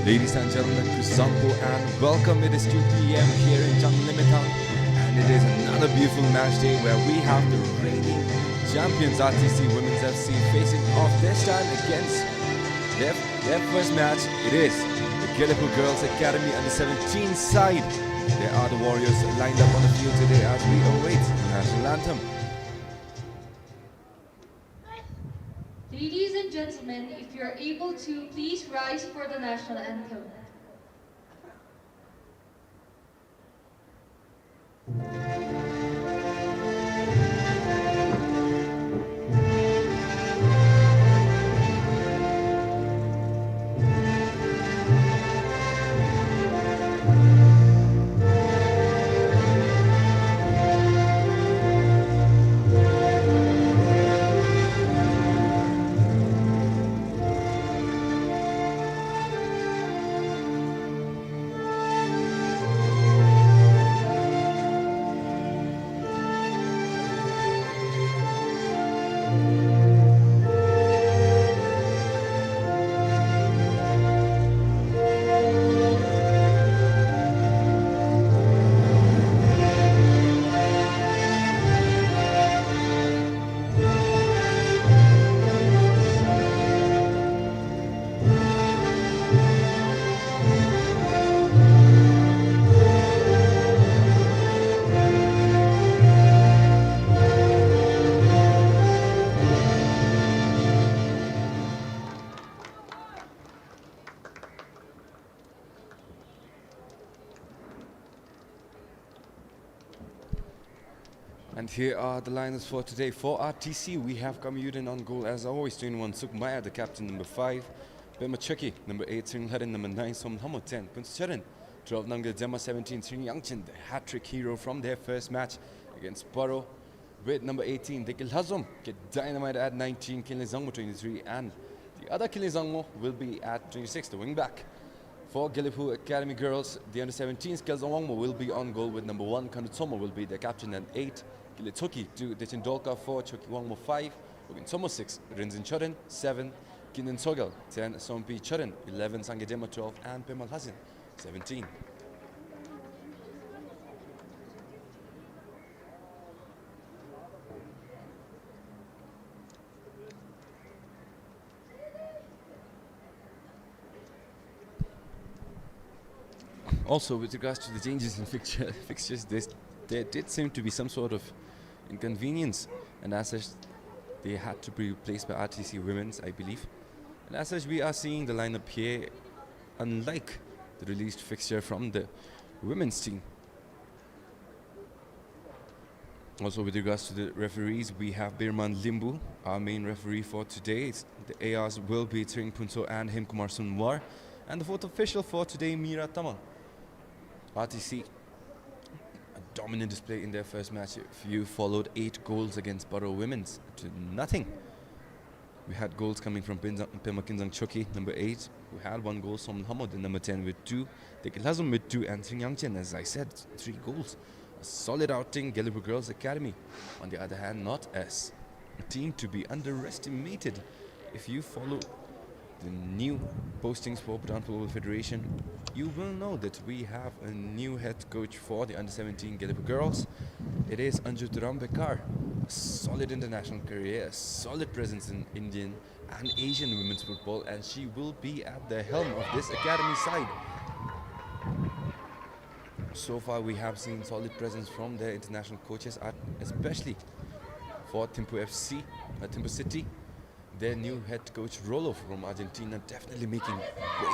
Ladies and gentlemen, Kusampo and welcome. It is 2 p.m. here in Limitang, and it is another beautiful match day where we have the reigning champions RTC Women's FC facing off this time against their first match. It is the GELEPHU Girls Academy under 17 side. They are the Warriors lined up on the field today as we await the national anthem. Ladies and gentlemen, if you are able to, please rise for the national anthem. And here are the lineups for today. For RTC, we have Kamyudin on goal as always. 21 Sukmaya, the captain, number 5. Bema Chucky, number 8. Sring Harin, number 9. Som Hamo, 10. Prince Charan, 12. Nangil Dema, 17. Sring Yangchin, the hat-trick hero from their first match against Borough. With number 18, Dikil Hazum, get dynamite at 19. Kilizangmo, 23. And the other Kilizangmo will be at 26, the wing back. For GELEPHU Academy Girls, the under-17s, Kelzawangmo will be on goal with number 1. Kanutsomo will be their captain and 8. Kilitoki to Ditindolka 4, Choki Wangmo 5, Somo 6, Rinzin Chorin 7, Kinden Sogel 10, Sompi Chorin 11, Sangedema 12, and Pemal Hasin 17. Also, with regards to the changes in fixtures, there did seem to be some sort of inconvenience, and as such, they had to be replaced by RTC Women's, I believe. And as such, we are seeing the lineup here, unlike the released fixture from the women's team. Also, with regards to the referees, we have Birman Limbu, our main referee for today. The ARs will be Tsering Punso and Himkumar Sunwar, and the fourth official for today, Mira Tamal. RTC, a dominant display in their first match. If you followed 8 goals against Borough Women's to nothing. We had goals coming from Pema Kinzang Choki, number 8, who had 1 goal, Som Hamad, number 10 with 2, Dekil Hazum with 2, and Sring Yangchen, as I said, 3 goals. A solid outing, GELEPHU Girls Academy. On the other hand, not as a team to be underestimated. If you follow the new postings for Bhutan Football Federation, you will know that we have a new head coach for the under-17 GELEPHU Girls. It is Anju Turambekar, a solid international career, a solid presence in Indian and Asian women's football, and she will be at the helm of this academy side. So far, we have seen solid presence from their international coaches, especially for Thimphu City. Their new head coach Rolo from Argentina definitely making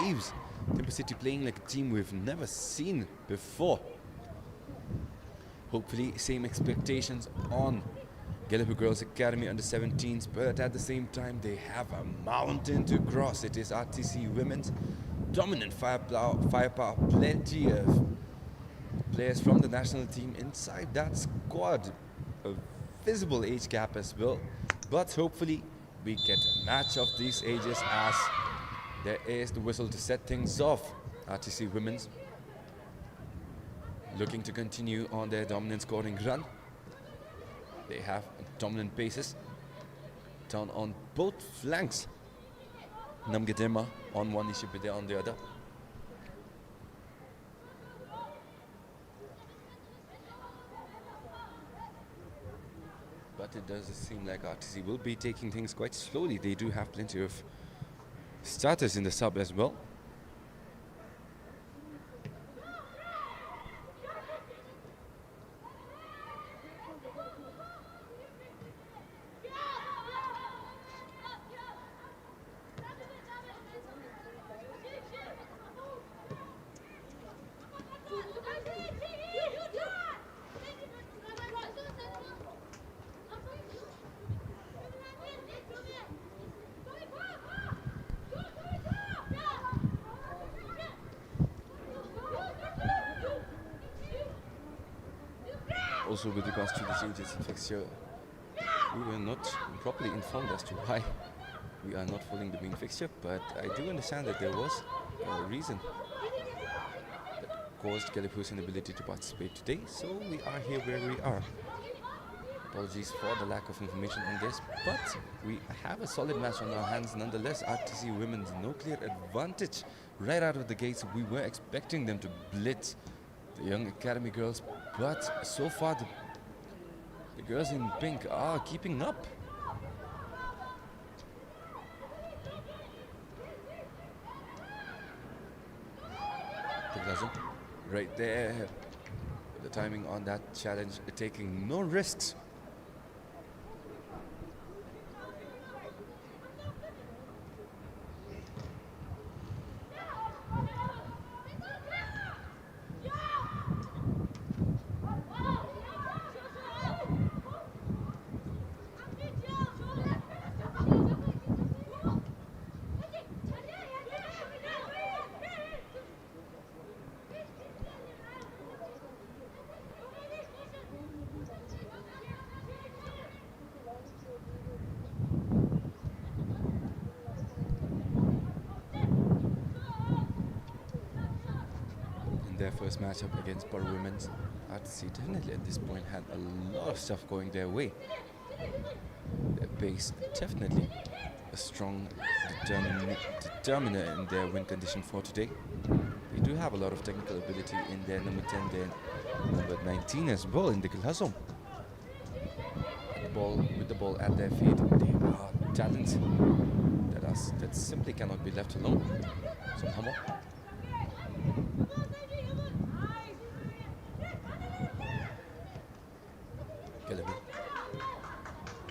waves. Thimphu City playing like a team we've never seen before. Hopefully same expectations on GELEPHU Girls Academy under 17s, but at the same time they have a mountain to cross. It is RTC Women's dominant firepower, plenty of players from the national team inside that squad. A visible age gap as well, but hopefully we get a match of these ages as there is the whistle to set things off. RTC Women's looking to continue on their dominant scoring run. They have dominant paces down on both flanks. Namgedema on one, Ishibide on the other. but it does seem like RTC will be taking things quite slowly. They do have plenty of starters in the sub as well. Also, with regards to this U17 fixture, we were not properly informed as to why we are not following the main fixture, but I do understand that there was a reason that caused GELEPHU's inability to participate today, so we are here where we are. Apologies for the lack of information on this, but we have a solid match on our hands nonetheless. RTC women's no clear advantage right out of the gates. We were expecting them to blitz the young academy girls, but so far the girls in pink are keeping up. Right there, the timing on that challenge, taking no risks. Their first matchup against Par Women's, RTC definitely at this point had a lot of stuff going their way. Their base definitely a strong determiner in their win condition for today. They do have a lot of technical ability in their number 10, their number 19 as well in the GELEPHU. With the ball at their feet, they are talents that simply cannot be left alone. So Hamo.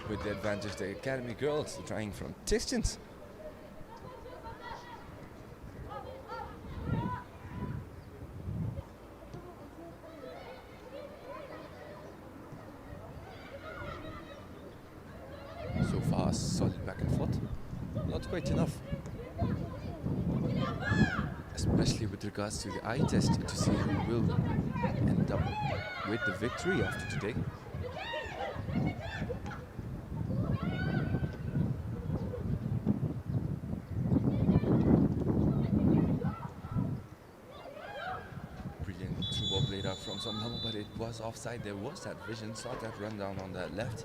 With the advantage, the academy girls trying from distance. So far, solid back and forth. Not quite enough. Especially with regards to the eye test to see who will end up with the victory after today. But it was offside. There was that vision, saw that run down on that left.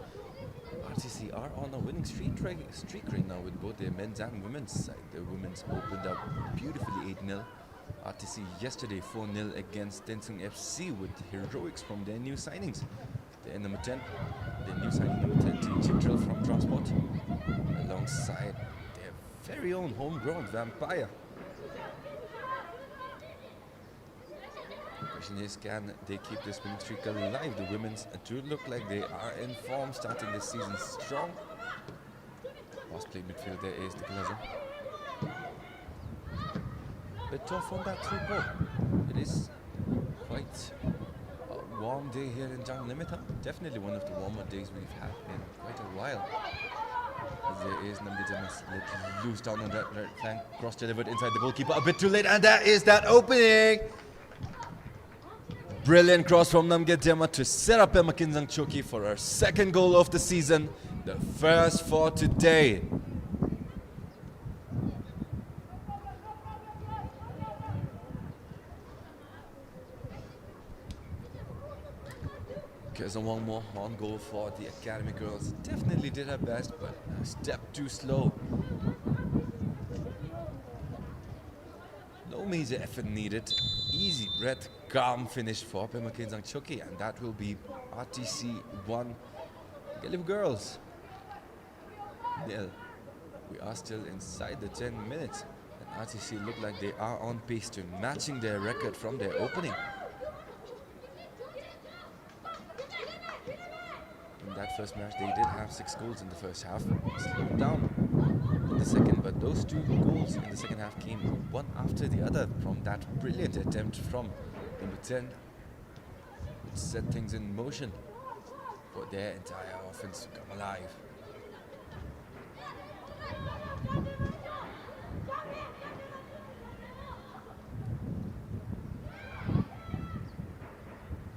RTC are on a winning streak right now with both their men's and women's side. The women's opened up beautifully 8-0. RTC yesterday 4-0 against Tensung FC with heroics from their new signings. Their number 10, their new signing number 10, Team Drill from Transport, alongside their very own homegrown Vampire. Question is, can they keep this winning streak alive? The women's do look like they are in form, starting this season strong. Last play midfield there is the GELEPHU. Bit tough on that through ball. It is quite a warm day here in Jang Limita. Definitely one of the warmer days we've had in quite a while. As there is Namdejamas let loose down on that right flank, cross delivered inside the goalkeeper a bit too late, and that is that opening. Brilliant cross from Namgedema to set up Emma Kinzang Choki for her second goal of the season, the first for today. Here's one more on goal for the academy girls. Definitely did her best, but a step too slow. No major effort needed. Easy breath, calm finish for Pema Kinzang Choki, and that will be RTC 1, GELEPHU girls. Nil. We are still inside the 10 minutes. And RTC look like they are on pace to matching their record from their opening. In that first match, they did have 6 goals in the first half. Slowed down in the second, but those 2 goals in the second half came one after the other from that brilliant attempt from number 10, which set things in motion for their entire offense to come alive.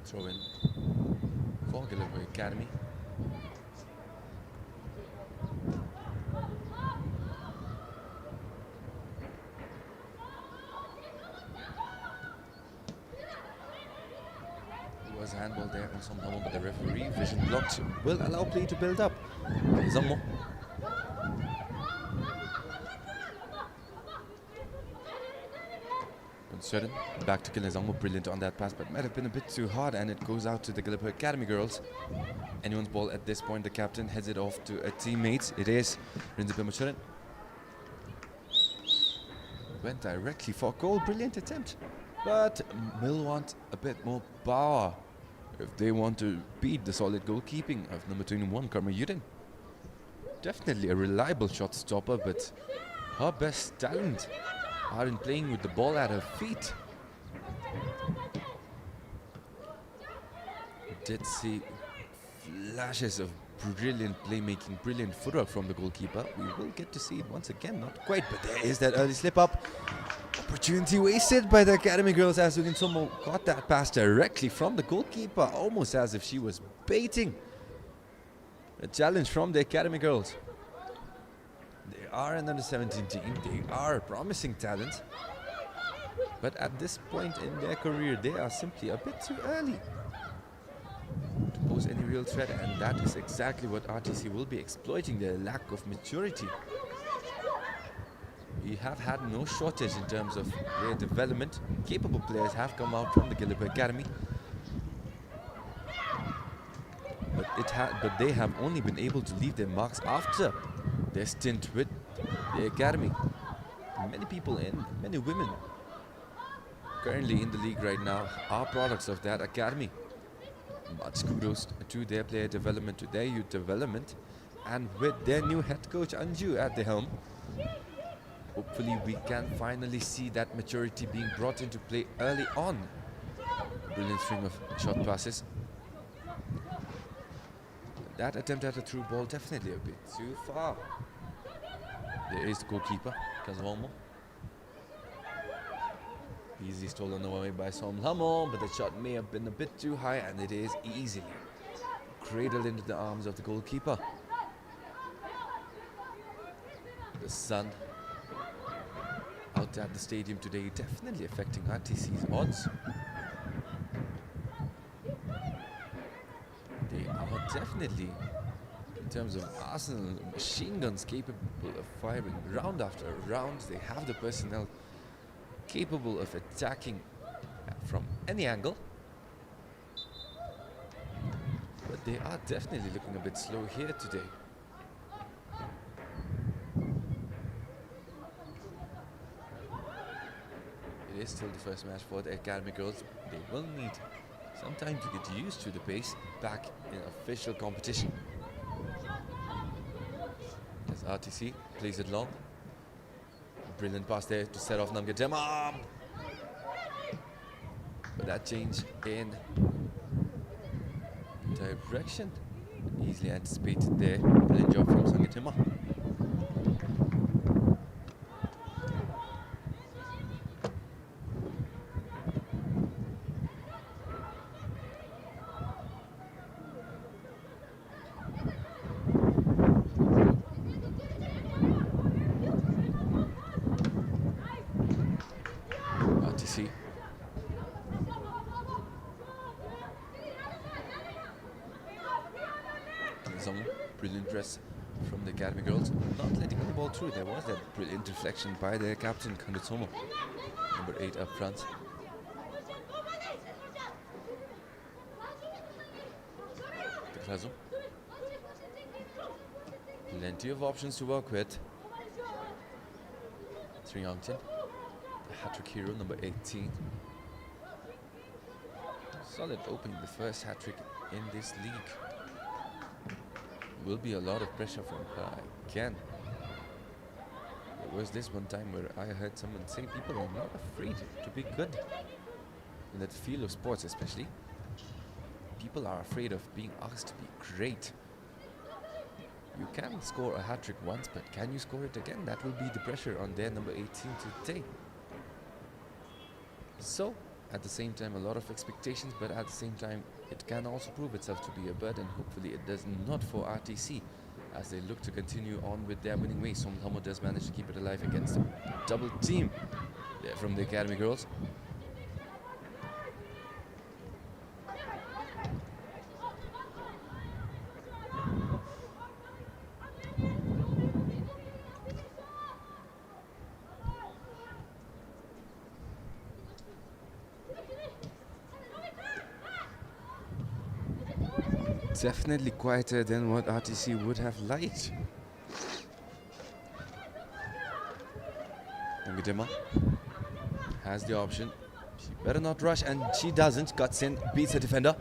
Throw in for GELEPHU Academy. There was a handball there on some moment, but the referee vision blocked will allow play to build up. Zammo. Uncertain. Back to Zammo, brilliant on that pass, but might have been a bit too hard, and it goes out to the GELEPHU Academy girls. Anyone's ball at this point. The captain heads it off to a teammate. It is Rinzipe. Went directly for a goal. Brilliant attempt, but Mill want a bit more power if they want to beat the solid goalkeeping of number 21, Karma Yudin. Definitely a reliable shot stopper, but her best talent are in playing with the ball at her feet. Did see flashes of brilliant playmaking, brilliant footwork from the goalkeeper. We will get to see it once again, not quite, but there is that early slip up. Opportunity wasted by the Academy girls as Somo got that pass directly from the goalkeeper, almost as if she was baiting a challenge from the Academy girls. They are an under-17 team, they are promising talent, but at this point in their career, they are simply a bit too early to pose any real threat, and that is exactly what RTC will be exploiting, their lack of maturity. We have had no shortage in terms of player development. Capable players have come out from the GELEPHU Academy, but they have only been able to leave their marks after their stint with the Academy. Many people and many women currently in the league right now are products of that Academy. Much kudos to their player development, to their youth development, and with their new head coach Anju at the helm, hopefully we can finally see that maturity being brought into play early on. Brilliant stream of shot passes. That attempt at a through ball definitely a bit too far. There is the goalkeeper, Kazuomo. Easily stolen away by Somlamo, but the shot may have been a bit too high, and it is easily cradled into the arms of the goalkeeper. The sun out at the stadium today definitely affecting RTC's odds. They are definitely, in terms of arsenal, machine guns capable of firing round after round. They have the personnel capable of attacking from any angle, but they are definitely looking a bit slow here today. It is still the first match for the Academy girls. They will need some time to get used to the pace back in official competition. As RTC plays it long. Brilliant pass there to set off Namgadema. But that change in direction easily anticipated there. Brilliant job from Sangatema. RTC. Some brilliant press from the Academy girls, not letting the ball through. There was that brilliant deflection by their captain Kandutsomo, number 8 up front. The Klazo. Plenty of options to work with. Sriyantin, the hat-trick hero, number 18. Solid opening, the first hat-trick in this league. Will be a lot of pressure from her again. There was this one time where I heard someone say people are not afraid to be good. In that field of sports especially, people are afraid of being asked to be great. You can score a hat-trick once, but can you score it again? That will be the pressure on their number 18 today. So, at the same time, a lot of expectations, but at the same time, it can also prove itself to be a burden. Hopefully it does not for RTC as they look to continue on with their winning ways. Somlamo does manage to keep it alive against a double team there from the Academy girls. Definitely quieter than what RTC would have liked. Nangidema has the option. She better not rush, and she doesn't. Cuts in, beats the defender.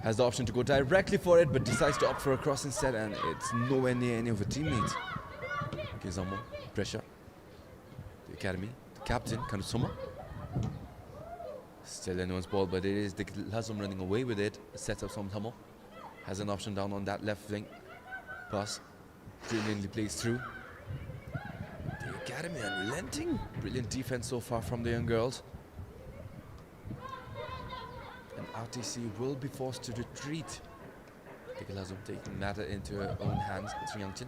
Has the option to go directly for it, but decides to opt for a cross instead, and it's nowhere near any of her teammates. Okay, Zammo, pressure. The Academy, the captain, Kanusoma. Still anyone's ball, but it is the GELEPHU running away with it. Sets up Somlamo. Has an option down on that left wing. Pass brilliantly plays through. The Academy unrelenting. Brilliant defense so far from the young girls. And RTC will be forced to retreat. The GELEPHU taking matter into her own hands. It's Sriyantin.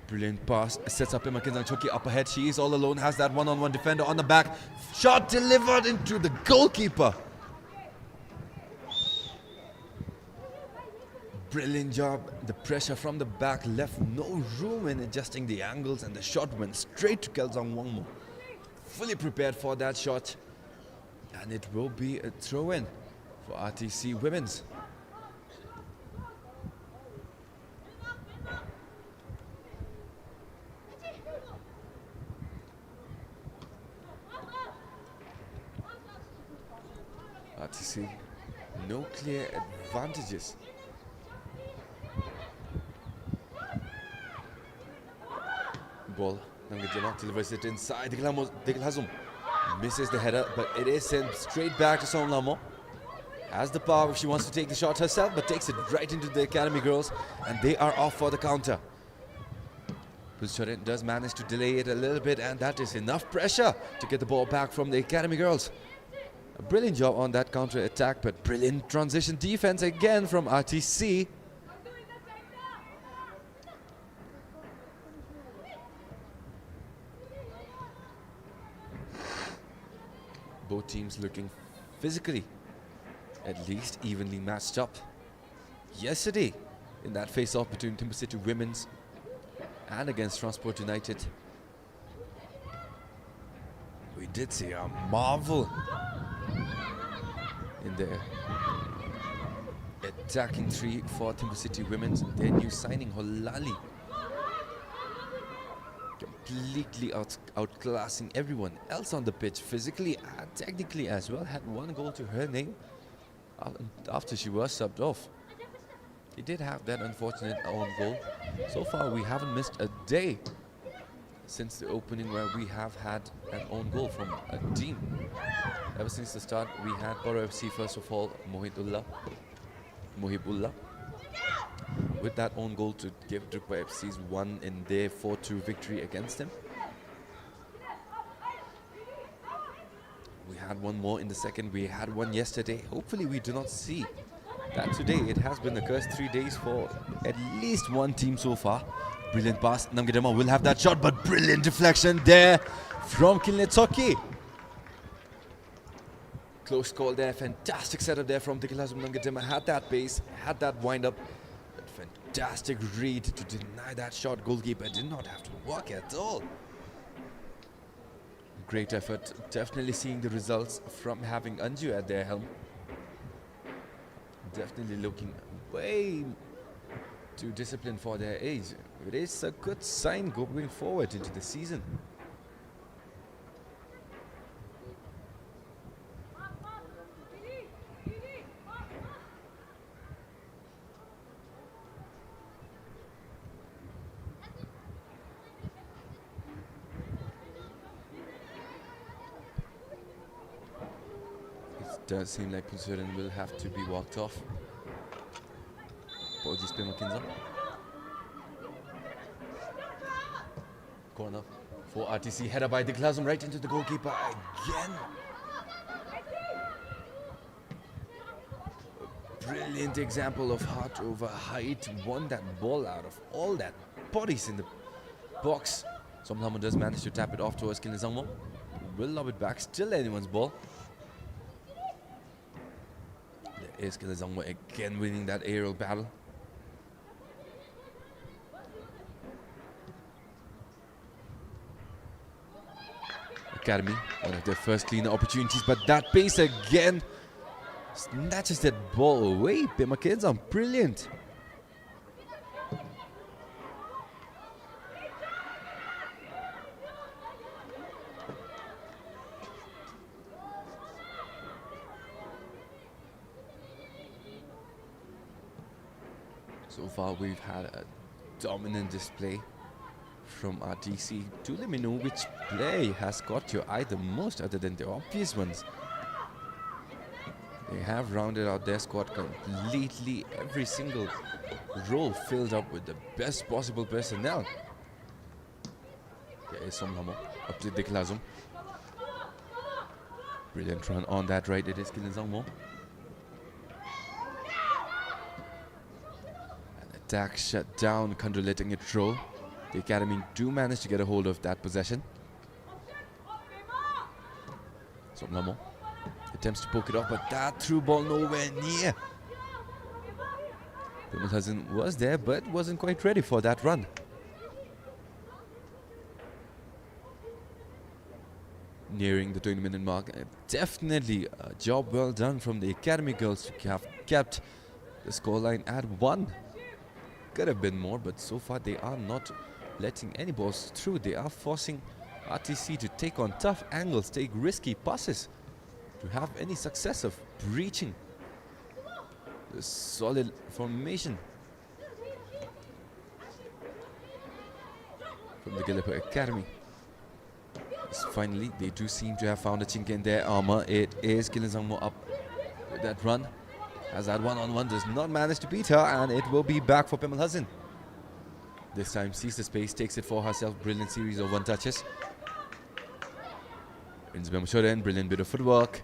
Brilliant pass. Sets up Imakinzang Choki up ahead. She is all alone. Has that one-on-one defender on the back. Shot delivered into the goalkeeper. Brilliant job. The pressure from the back left no room in adjusting the angles, and the shot went straight to Kelzang Wangmo. Fully prepared for that shot, and it will be a throw-in for RTC Women's. RTC, no clear advantages. Ball, Nangidema delivers it inside. The GELEPHU misses the header, but it is sent straight back to Somlamo. Has the power if she wants to take the shot herself, but takes it right into the Academy girls, and they are off for the counter. Pulchorin does manage to delay it a little bit, and that is enough pressure to get the ball back from the Academy girls. A brilliant job on that counter attack, but brilliant transition defense again from RTC. Both teams looking physically at least evenly matched up. Yesterday, in that face-off between Timber City Women's and against Transport United, we did see a marvel in the attacking three for Timber City Women's. Their new signing, Holali, completely outclassing everyone else on the pitch, physically and technically as well. Had one goal to her name after she was subbed off. He did have that unfortunate own goal. So far we haven't missed a day since the opening where we have had an own goal from a team. Ever since the start we had WFC first of all, Mohibullah, with that own goal to give Drukpa FC's one in their 4-2 victory against them. We had one more in the second, we had one yesterday. Hopefully we do not see that today. It has been a cursed 3 days for at least one team so far. Brilliant pass, Nangidema will have that shot, but brilliant deflection there from Kilnetsoki. Close call there, fantastic setup there from the GELEPHU. Nangidema had that pace, had that wind up. Fantastic read to deny that shot. Goalkeeper did not have to work at all. Great effort. Definitely seeing the results from having Anju at their helm. Definitely looking way too disciplined for their age. It is a good sign going forward into the season. It does seem like Punsuran will have to be walked off. Apologies, Mackenzie. Corner for RTC, header by the GELEPHU right into the goalkeeper again. A brilliant example of heart over height. Won that ball out of all that bodies in the box. Somehow does manage to tap it off towards GELEPHU. Will lob it back, still anyone's ball. There is GELEPHU again winning that aerial battle. Academy, one of their first cleaner opportunities, but that pace again snatches that ball away. Mackenzie, brilliant. So far we've had a dominant display from RTC. Do let me know which play has caught your eye the most other than the obvious ones. They have rounded out their squad completely. Every single role filled up with the best possible personnel. There is some Hamo up to the GELEPHU. Brilliant run on that right. It is GELEPHU. An attack shut down, Kandra letting it roll. The Academy do manage to get a hold of that possession. Somlamo attempts to poke it off, but that through ball nowhere near. Pimilhazin was there, but wasn't quite ready for that run. Nearing the 20-minute mark, definitely a job well done from the Academy girls to have kept the scoreline at 1. Could have been more, but so far they are not letting any balls through. They are forcing RTC to take on tough angles, take risky passes to have any success of breaching the solid formation from the GELEPHU Academy. Finally, they do seem to have found a chink in their armor. It is GELEPHU up with that run. As that one-on-one does not manage to beat her, and it will be back for Pimilhazin. This time sees the space, takes it for herself. Brilliant series of one touches. Insbem brilliant bit of footwork.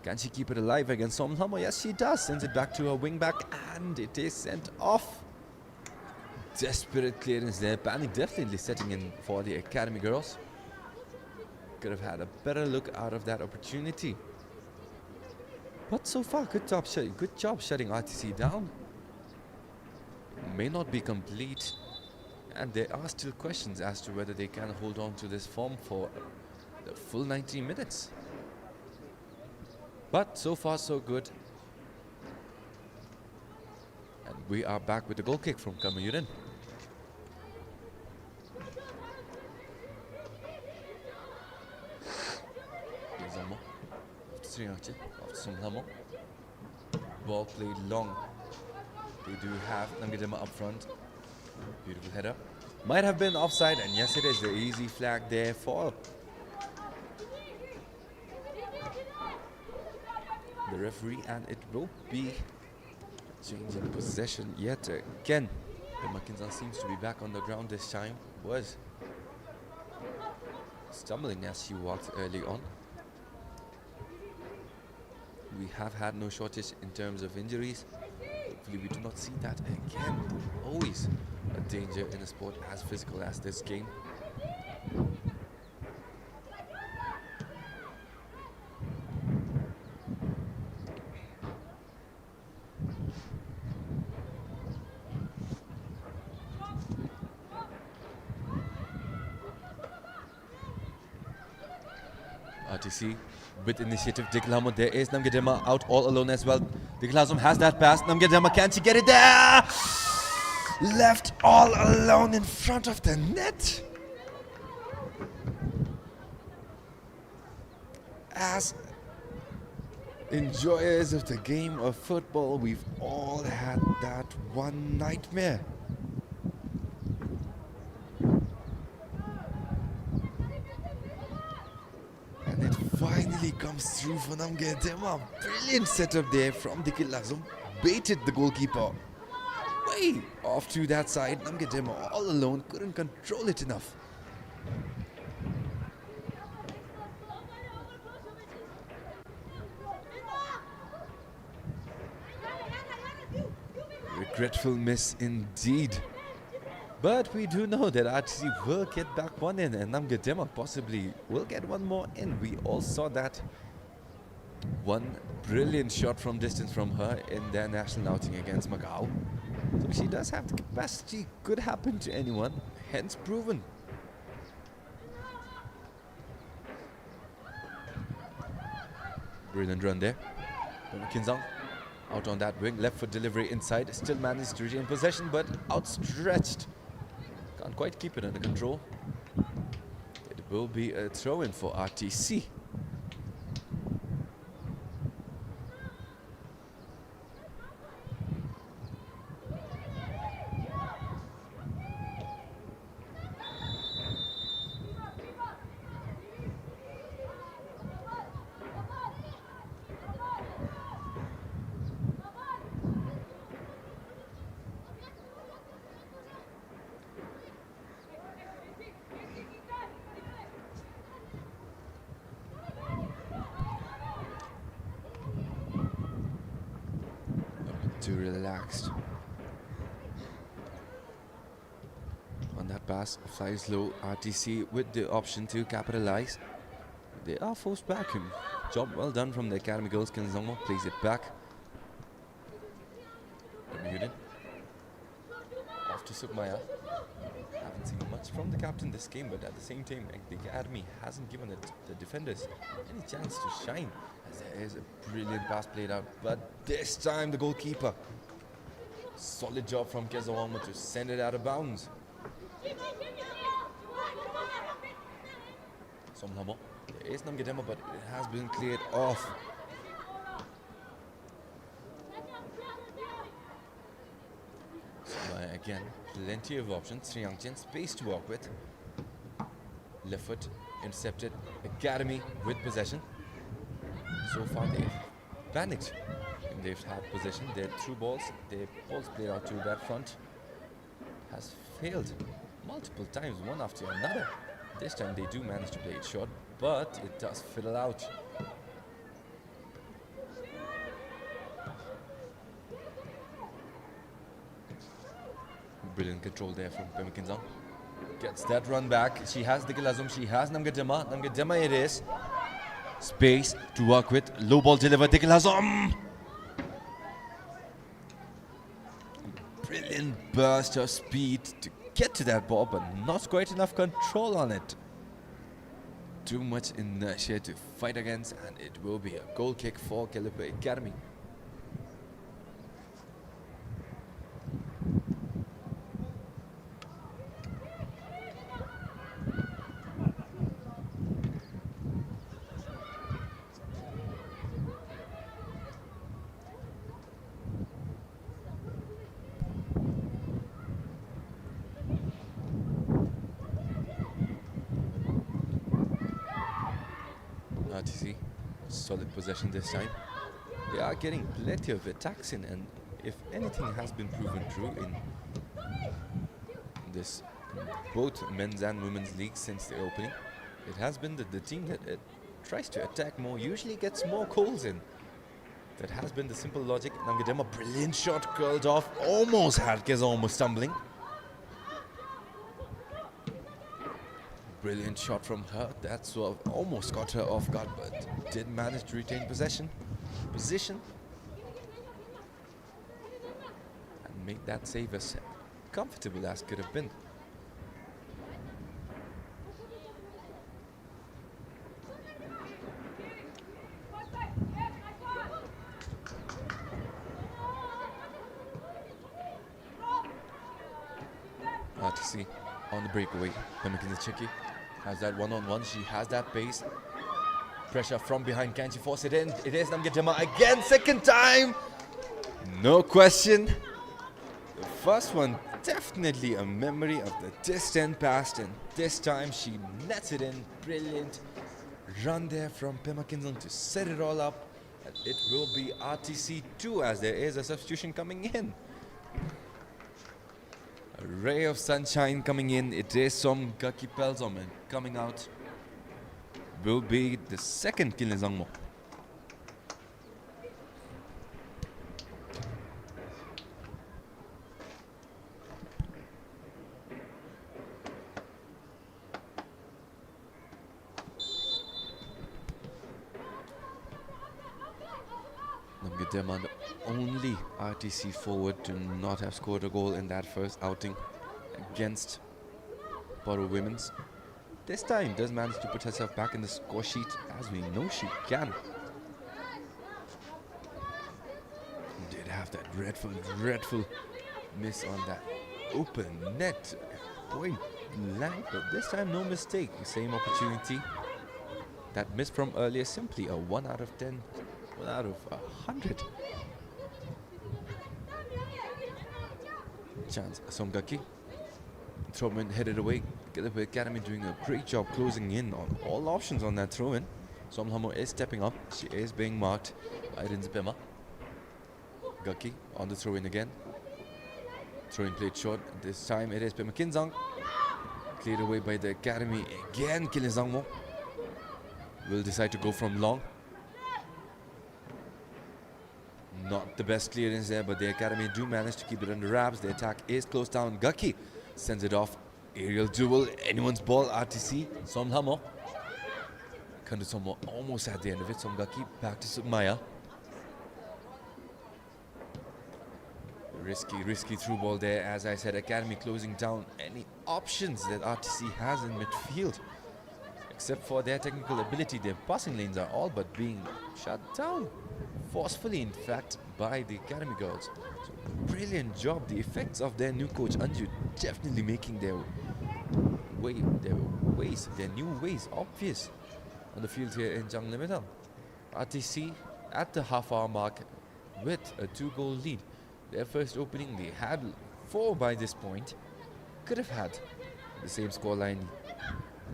Can she keep it alive against Somlamo? Yes, she does. Sends it back to her wing back, and it is sent off. Desperate clearance there. Panic definitely setting in for the Academy girls. Could have had a better look out of that opportunity. But so far, good job shutting RTC down. May not be complete. And there are still questions as to whether they can hold on to this form for the full 90 minutes. But so far so good. And we are back with the goal kick from Kamayurin. Ball played long. They do have Namgidema up front. Beautiful header. Might have been offside, and yes it is. The easy flag there for the referee, and it will be changing possession yet again. Mackenzie seems to be back on the ground this time. Was stumbling as she walked early on. We have had no shortage in terms of injuries. Hopefully we do not see that again. Always a danger in a sport as physical as this game. RTC with initiative. Diklamo, there is Namgidema out all alone as well. Diklazum has that pass. Namgidema, can she get it there? left all alone in front of the net. As enjoyers of the game of football, we've all had that one nightmare. And it finally comes through for Namgedema. Brilliant setup there from the GELEPHU. Baited the goalkeeper way off to that side. Namgedema all alone, couldn't control it enough. Regretful miss indeed. But we do know that RTC will get back one in, and Namgedema possibly will get one more in. We all saw that one brilliant shot from distance from her in their national outing against Macau. So she does have the capacity, could happen to anyone, hence proven. Brilliant run there. Kinzang out on that wing, left foot delivery inside, still managed to retain possession but outstretched. Can't quite keep it under control. It will be a throw-in for RTC. Too relaxed. On that pass, flies low. RTC with the option to capitalize. They are forced back. Job well done from the academy girls. Kinzongo plays it back. Off to Sukmaya. Haven't seen much from the captain this game, but at the same time, the academy hasn't given the defenders any chance to shine. As there is a brilliant pass played out, but this time the goalkeeper. Solid job from Kezawama to send it out of bounds. Somnamo. There is Namgedema, but it has been cleared off. Again, plenty of options. Sri Yangchen, space to work with. Left foot intercepted. Academy with possession. So far they've panicked. And they've had possession. Their through balls, their balls played out to that front has failed multiple times, one after another. This time they do manage to play it short, but it does fiddle out. Brilliant control there from Pema Kinzang. Gets that run back. She has the GELEPHU. She has Namgedema. Namgedema it is. Space to work with. Low ball delivered. The GELEPHU. Brilliant burst of speed to get to that ball, but not quite enough control on it. Too much inertia to fight against, and it will be a goal kick for GELEPHU Academy. RTC, solid possession this time. They are getting plenty of attacks in, and if anything has been proven true in this both men's and women's league since the opening, it has been that the team that tries to attack more usually gets more goals in. That has been the simple logic. Namgedema, brilliant shot, curled off, almost had Kezawama stumbling. Brilliant shot from her. That sort of almost got her off guard, but did manage to retain position, and make that save as comfortable as could have been. RTC on the breakaway. Pemakin Chiki has that one-on-one. She has that pace. Pressure from behind. Can she force it in? It is Namgidema again. Second time. No question. The first one definitely a memory of the distant past, and this time she nets it in. Brilliant run there from Pemakin to set it all up. And it will be RTC 2 as there is a substitution coming in. A ray of sunshine coming in. It is some Gaki Pelsom, and coming out will be the second Kilizangmo. Namgidema, the only RTC forward to not have scored a goal in that first outing against Paro Women's. This time does manage to put herself back in the score sheet, as we know she can. Did have that dreadful miss on that open net, point blank, but this time no mistake. The same opportunity. That miss from earlier, simply a 1 out of 10, 1 out of 100. Chance, Somgaki. Throw-in headed away. GELEPHU Academy doing a great job closing in on all options on that throw-in. Somlhamo is stepping up. She is being marked by Rinzipema. Gaki on the throw-in again. Throw-in played short. This time it is Pema Kinzang. Cleared away by the Academy again. Kilizangmo will decide to go from long. Not the best clearance there, but the Academy do manage to keep it under wraps. The attack is closed down. Gaki sends it off. Aerial duel. Anyone's ball. RTC. Somlhamo. Kandusomo almost at the end of it. Somgaki back to Sugmaya. Risky through ball there. As I said, Academy closing down any options that RTC has in midfield. Except for their technical ability, their passing lanes are all but being shut down. Forcefully, in fact, by the Academy girls. So, brilliant job. The effects of their new coach Anju definitely making their new ways obvious on the field here in Janglimidang. RTC at the half-hour mark with a 2-goal lead. Their first opening, they had 4 by this point. Could have had the same scoreline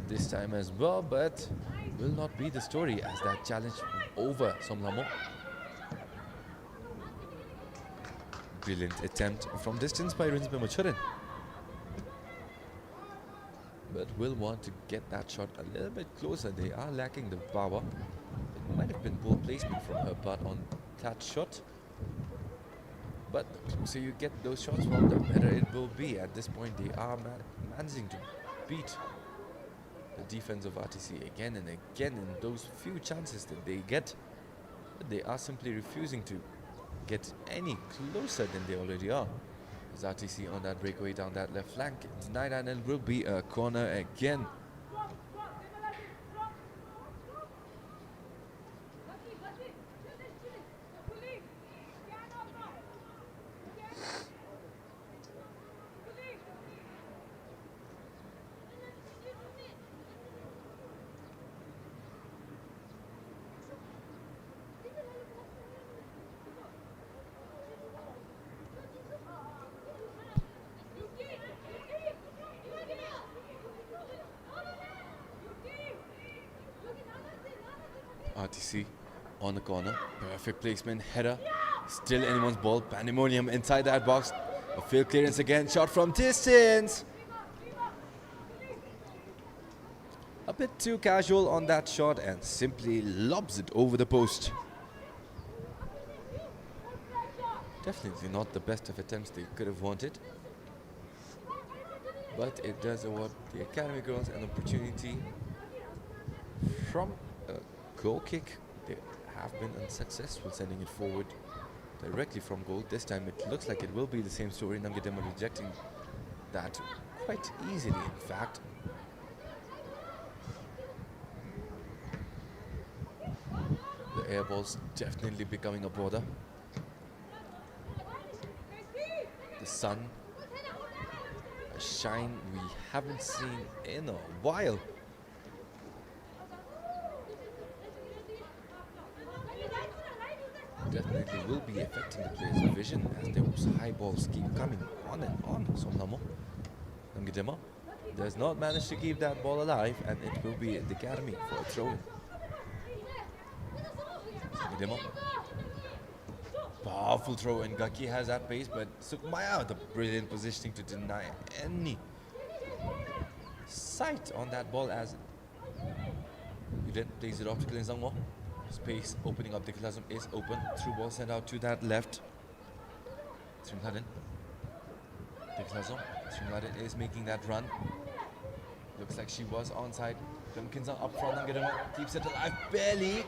this time as well, but will not be the story as that challenge over Somlhamo. Brilliant attempt from distance by Rinzipema Churin. But will want to get that shot a little bit closer. They are lacking the power. It might have been poor placement from her part on that shot. But the closer you get those shots from, the better it will be. At this point, they are managing to beat the defense of RTC again and again in those few chances that they get. But they are simply refusing to get any closer than they already are. As RTC on that breakaway down that left flank. Denied, and it will be a corner again. RTC on the corner. Perfect placement. Header. Still anyone's ball. Pandemonium inside that box. A field clearance again. Shot from distance. A bit too casual on that shot and simply lobs it over the post. Definitely not the best of attempts they could have wanted. But it does award the Academy girls an opportunity from a goal kick. They have been unsuccessful sending it forward directly from goal. This time it looks like it will be the same story. Namgidema rejecting that quite easily, in fact. The air ball's definitely becoming a border. The sun a shine we haven't seen in a while. Definitely will be affecting the player's vision as those high balls keep coming on and on. Somnamo, Namgidema does not manage to keep that ball alive, and it will be the academy for a throw-in. Namgidema, powerful throw-in. Gaki has that pace, but Sukmaya, the brilliant positioning to deny any sight on that ball as you then plays it off to Glenzangmo. Space opening up. The classroom is open. Through ball sent out to that left. Srimladen. The classroom. Srimladen is making that run. Looks like she was onside. Dumkinson up front. Nangedema keeps it alive. Barely.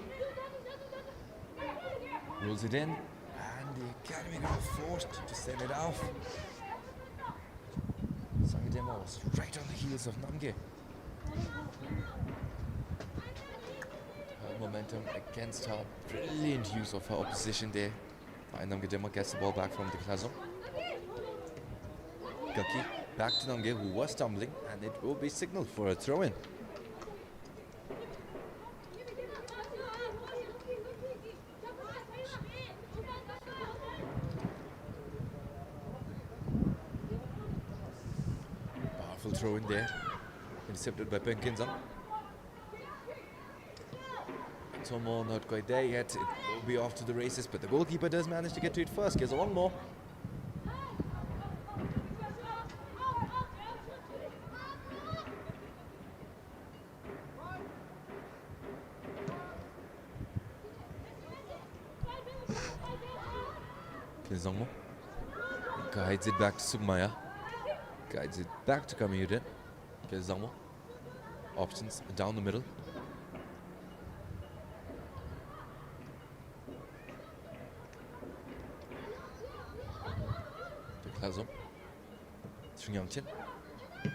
Rolls it in. And the academy got forced to send it off. Sangedema was right on the heels of Namge. Momentum against her. Brilliant use of her opposition there. And Namgedema gets the ball back from the Klazon. Gaki back to Namge, who was stumbling, and it will be signaled for a throw-in. Powerful throw-in there. Intercepted by Penkinzang. Tomo not quite there yet. It will be off to the races, but the goalkeeper does manage to get to it first. Gets one more. Kizongmo guides it back to Sugmaya. Guides it back to Kamiyuden. Kizongmo options down the middle. Klazom, Sringyangchin,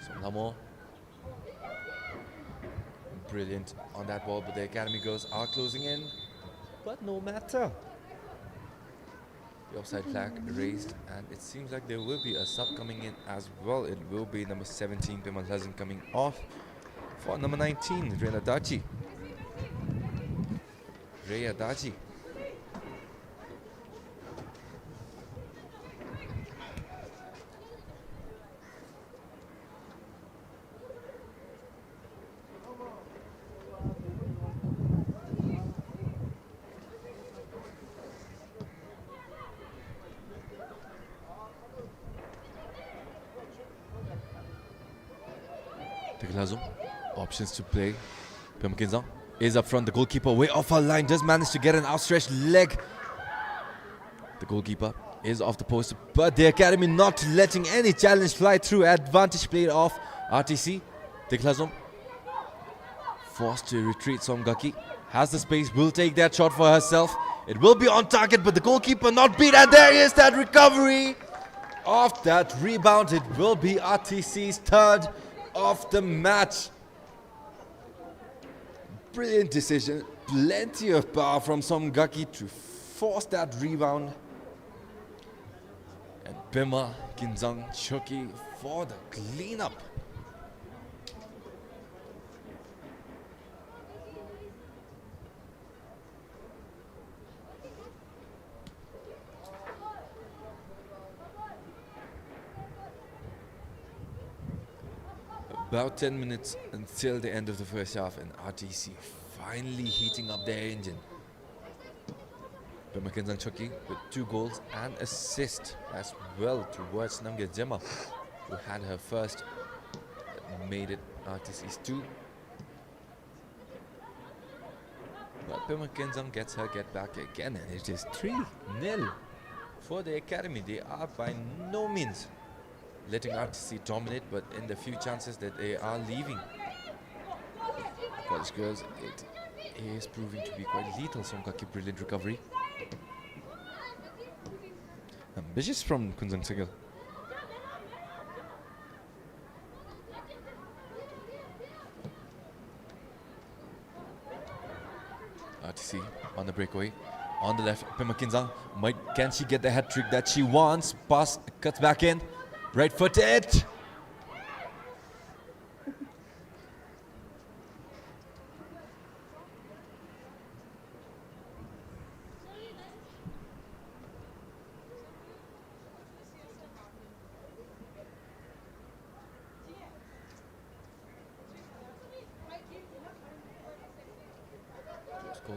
Somnamo, brilliant on that ball, but the academy girls are closing in. But no matter, the offside flag raised, and it seems like there will be a sub coming in as well. It will be number 17, Bimal Hazan, coming off for number 19, Reya Dachi. Reya Dachi. Options to play. Pemkinza is up front. The goalkeeper way off her line does manage to get an outstretched leg. The goalkeeper is off the post, but the academy not letting any challenge fly through. Advantage played off RTC. Deklazom forced to retreat. Somgaki has the space, will take that shot for herself. It will be on target, but the goalkeeper not beat, and there is that recovery of that rebound. It will be RTC's third of the match. Brilliant decision, plenty of power from Somgaki to force that rebound. And Pema Kinzang Choki for the cleanup. About 10 minutes until the end of the first half, and RTC finally heating up their engine. Pema Kinzang Choki with 2 goals and assist as well towards Namge Jema, who had her first, made it RTC's 2. But Pema Kinzang gets her get back again, and it is 3-0 for the academy. They are by no means letting RTC dominate, but in the few chances that they are leaving College girls, it is proving to be quite lethal. Somgaki, brilliant recovery. Ambitious from Kunzang Sigil. RTC on the breakaway. On the left, Pema Kinzang. Can she get the hat trick that she wants? Pass cuts back in. Right footed.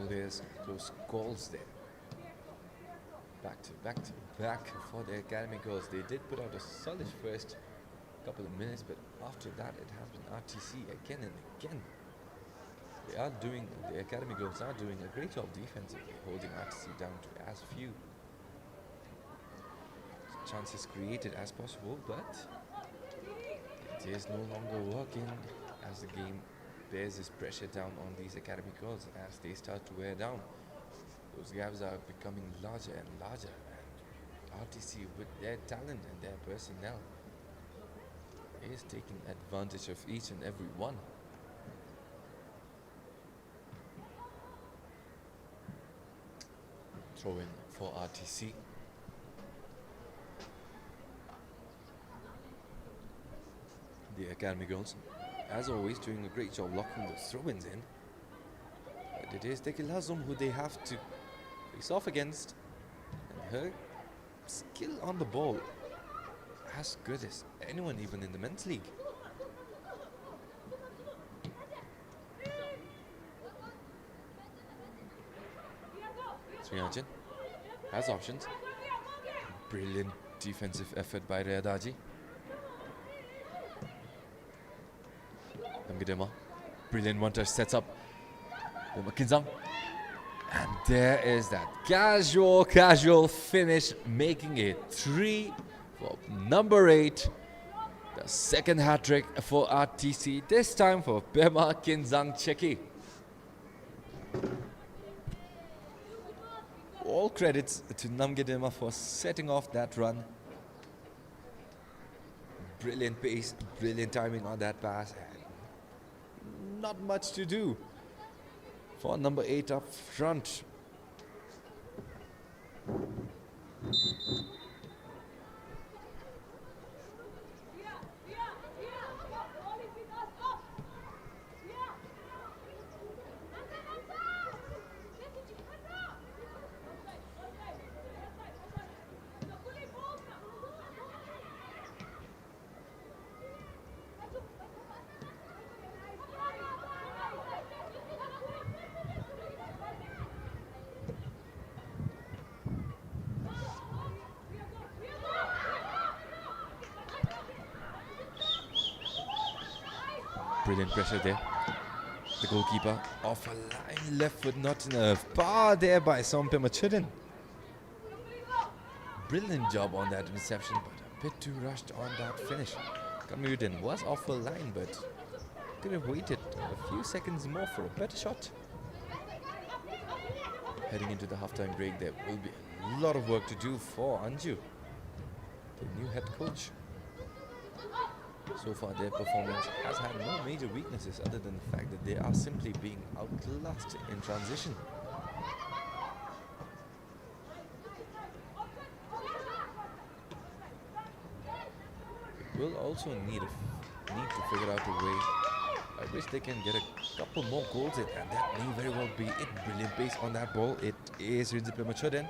there's close calls there. Back to back for the academy girls. They did put out a solid first couple of minutes, but after that it has been RTC again and again. The academy girls are doing a great job defensively, holding RTC down to as few chances created as possible, but it is no longer working as the game bears this pressure down on these academy girls as they start to wear down. Those gaps are becoming larger and larger, and RTC, with their talent and their personnel, is taking advantage of each and every one. Throw in for RTC. The academy girls, as always, doing a great job locking those throw-ins in. But it is Tekilazum who they have to face off against, and her skill on the ball as good as anyone, even in the men's league. Sriyanjan has options. Brilliant defensive effort by Rayadaji. Namgidema, brilliant one-touch sets up for Kinzang. And there is that casual finish, making it 3 for number 8. The second hat-trick for RTC, this time for Pema Kinzang Cheki. All credits to Namgidema for setting off that run. Brilliant pace, brilliant timing on that pass. Not much to do for number 8 up front. Brilliant pressure there. The goalkeeper off a line, left foot not enough. Bar there by Sompema Chudin. Brilliant job on that reception, but a bit too rushed on that finish. Kamudin was off a line, but could have waited a few seconds more for a better shot. Heading into the halftime break, there will be a lot of work to do for Anju, the new head coach. So far, their performance has had no major weaknesses other than the fact that they are simply being outclassed in transition. Will also need to figure out a way by which they can get a couple more goals in, and that may very well be it. Brilliant pace on that ball. It is Rinzipe Machoden.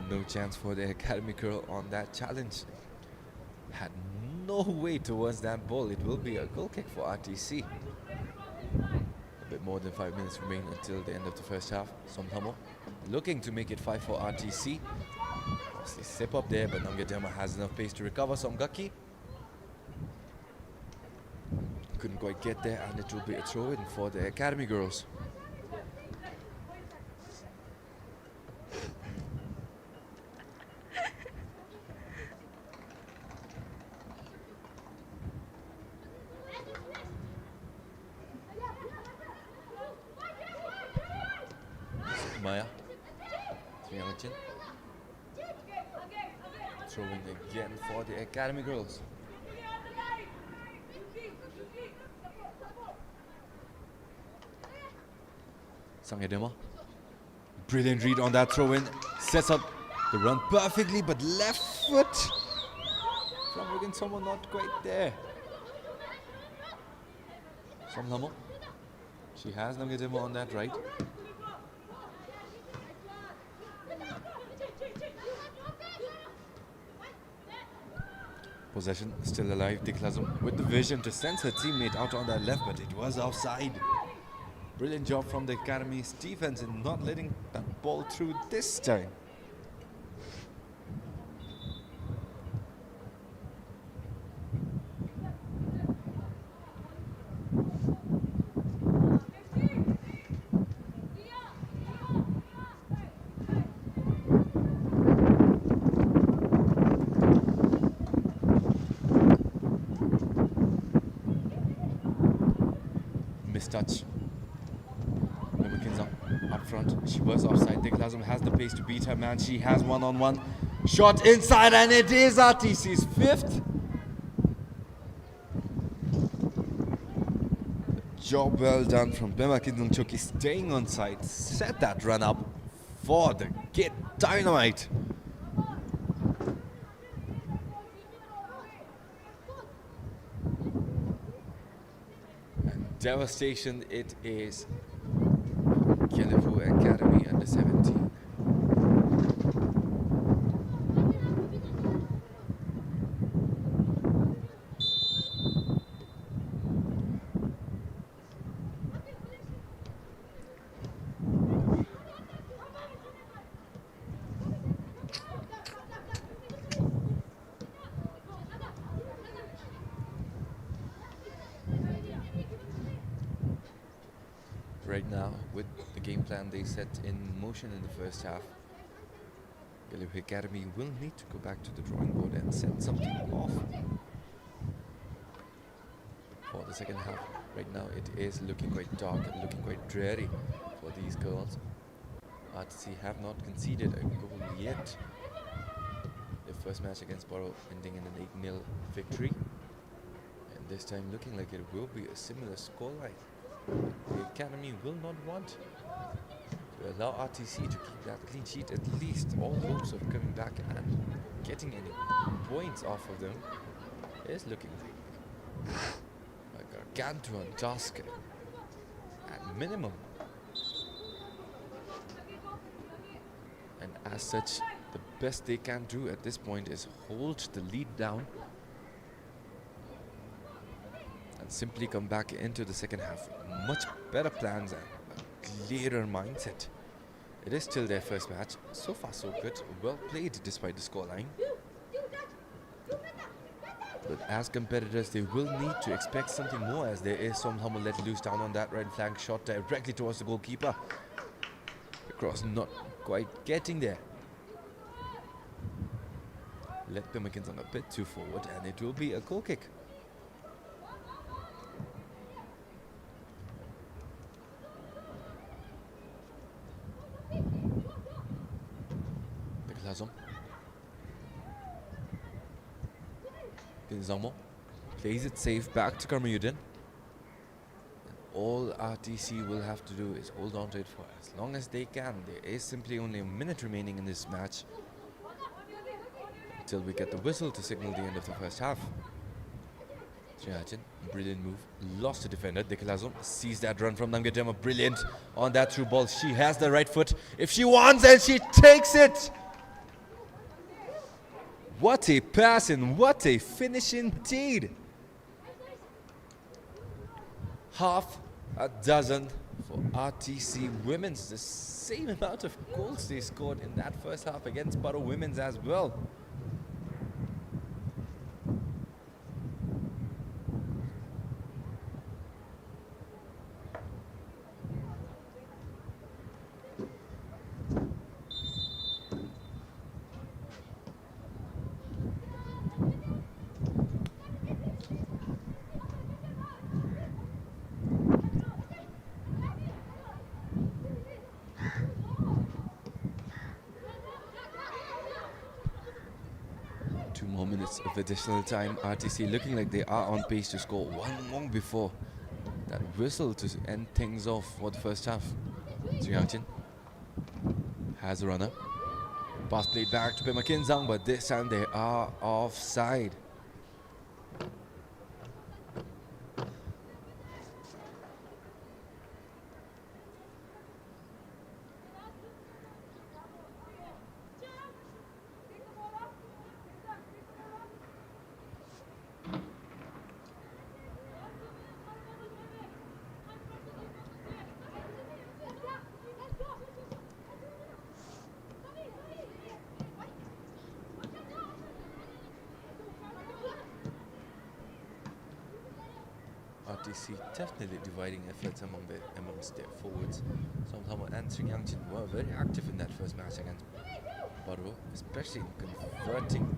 No chance for the academy girl on that challenge. Had no way towards that ball. It will be a goal kick for RTC. A bit more than 5 minutes remain until the end of the first half. Somthamo looking to make it 5 for RTC. Costly step up there, but Namgidema has enough pace to recover. Somgaki couldn't quite get there, and it will be a throw-in for the academy girls. Maya, throwing again for the academy girls. Sangedema, brilliant read on that throw-in, sets up the run perfectly, but left foot from again, someone not quite there. Somlamo, she has Namgedema on that right. Possession still alive. Deklasum with the vision to send her teammate out on that left, but it was offside. Brilliant job from the Academy's defense in not letting that ball through this time. Mistouch. Up front, she was offside. Deklasum has the pace to beat her man. She has one-on-one shot inside, and it is RTC's fifth. Job well done from Bema Kidungchoki, staying on side, set that run up for the Kid Dynamite. And devastation it is. GELEPHU Academy under 17. Right now, with the game plan they set in motion in the first half, GELEPHU Academy will need to go back to the drawing board and set something off for the second half. Right now, it is looking quite dark, looking quite dreary for these girls. RTC have not conceded a goal yet. Their first match against Borough ending in an 8-0 victory. And this time looking like it will be a similar scoreline. The Academy will not want to allow RTC to keep that clean sheet. At least all hopes of coming back and getting any points off of them is looking like a gargantuan task at minimum. And as such, the best they can do at this point is hold the lead down and simply come back into the second half. Much better plans and a clearer mindset. It is still their first match. So far so good. Well played despite the scoreline. But as competitors, they will need to expect something more, as there is some Hummel let loose down on that right flank shot directly towards the goalkeeper. The cross not quite getting there. Let Bema Kidung a bit too forward, and it will be a goal kick. Deklasum. Zangmo plays it safe back to Karmayuddin. All RTC will have to do is hold on to it for as long as they can. There is simply only a minute remaining in this match until we get the whistle to signal the end of the first half. Triachin, brilliant move, lost the defender. Deklasum sees that run from Namgadema, brilliant on that through ball. She has the right foot if she wants, and she takes it. What a pass and what a finish indeed. Half a dozen for RTC Women's, the same amount of goals they scored in that first half against Borough Women's as well. Of additional time, RTC looking like they are on pace to score one more before that whistle to end things off for the first half. Triachin has a runner. Pass played back to Bema Kidung, but this time they are offside. RTC definitely dividing efforts amongst their forwards. Somehow and Sri Yangchin were very active in that first match against Baro, especially in converting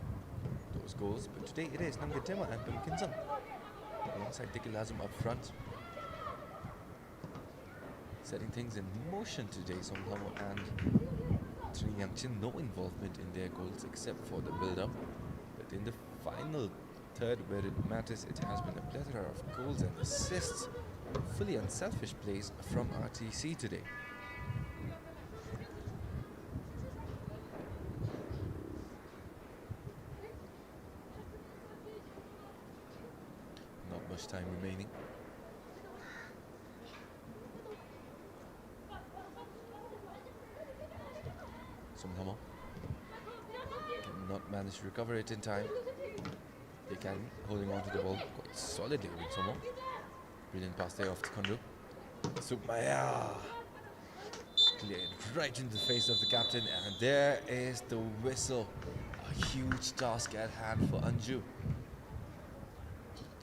those goals. But today it is Namgatema and Pimkinson alongside Dikilazum up front, setting things in motion today. Somehow and Sri Yangchin no involvement in their goals except for the build-up. But in the final third, where it matters, it has been a plethora of goals and assists. Fully unselfish plays from RTC today. Not much time remaining. Somehow cannot manage to recover it in time. They can, holding on to the ball quite solidly with Somo. Brilliant pass there off to Kondu. Sukmaya cleared right into the face of the captain, and there is the whistle. A huge task at hand for Anju.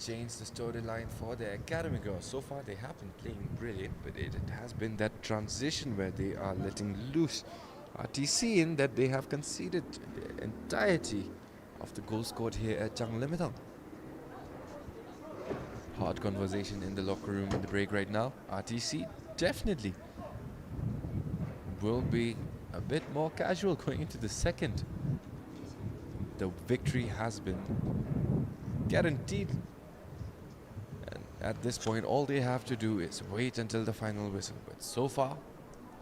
Change the storyline for the academy girls. So far they have been playing brilliant, but it has been that transition where they are letting loose RTC in that they have conceded the entirety of the goal scored here at Changlimitang. Hard conversation in the locker room in the break right now. RTC definitely will be a bit more casual going into the second. The victory has been guaranteed. And at this point, all they have to do is wait until the final whistle. But so far,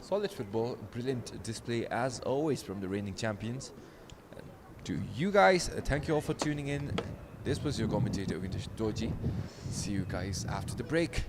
solid football, brilliant display as always from the reigning champions. And to you guys, thank you all for tuning in. This was your commentator, Vintage Doji. See you guys after the break.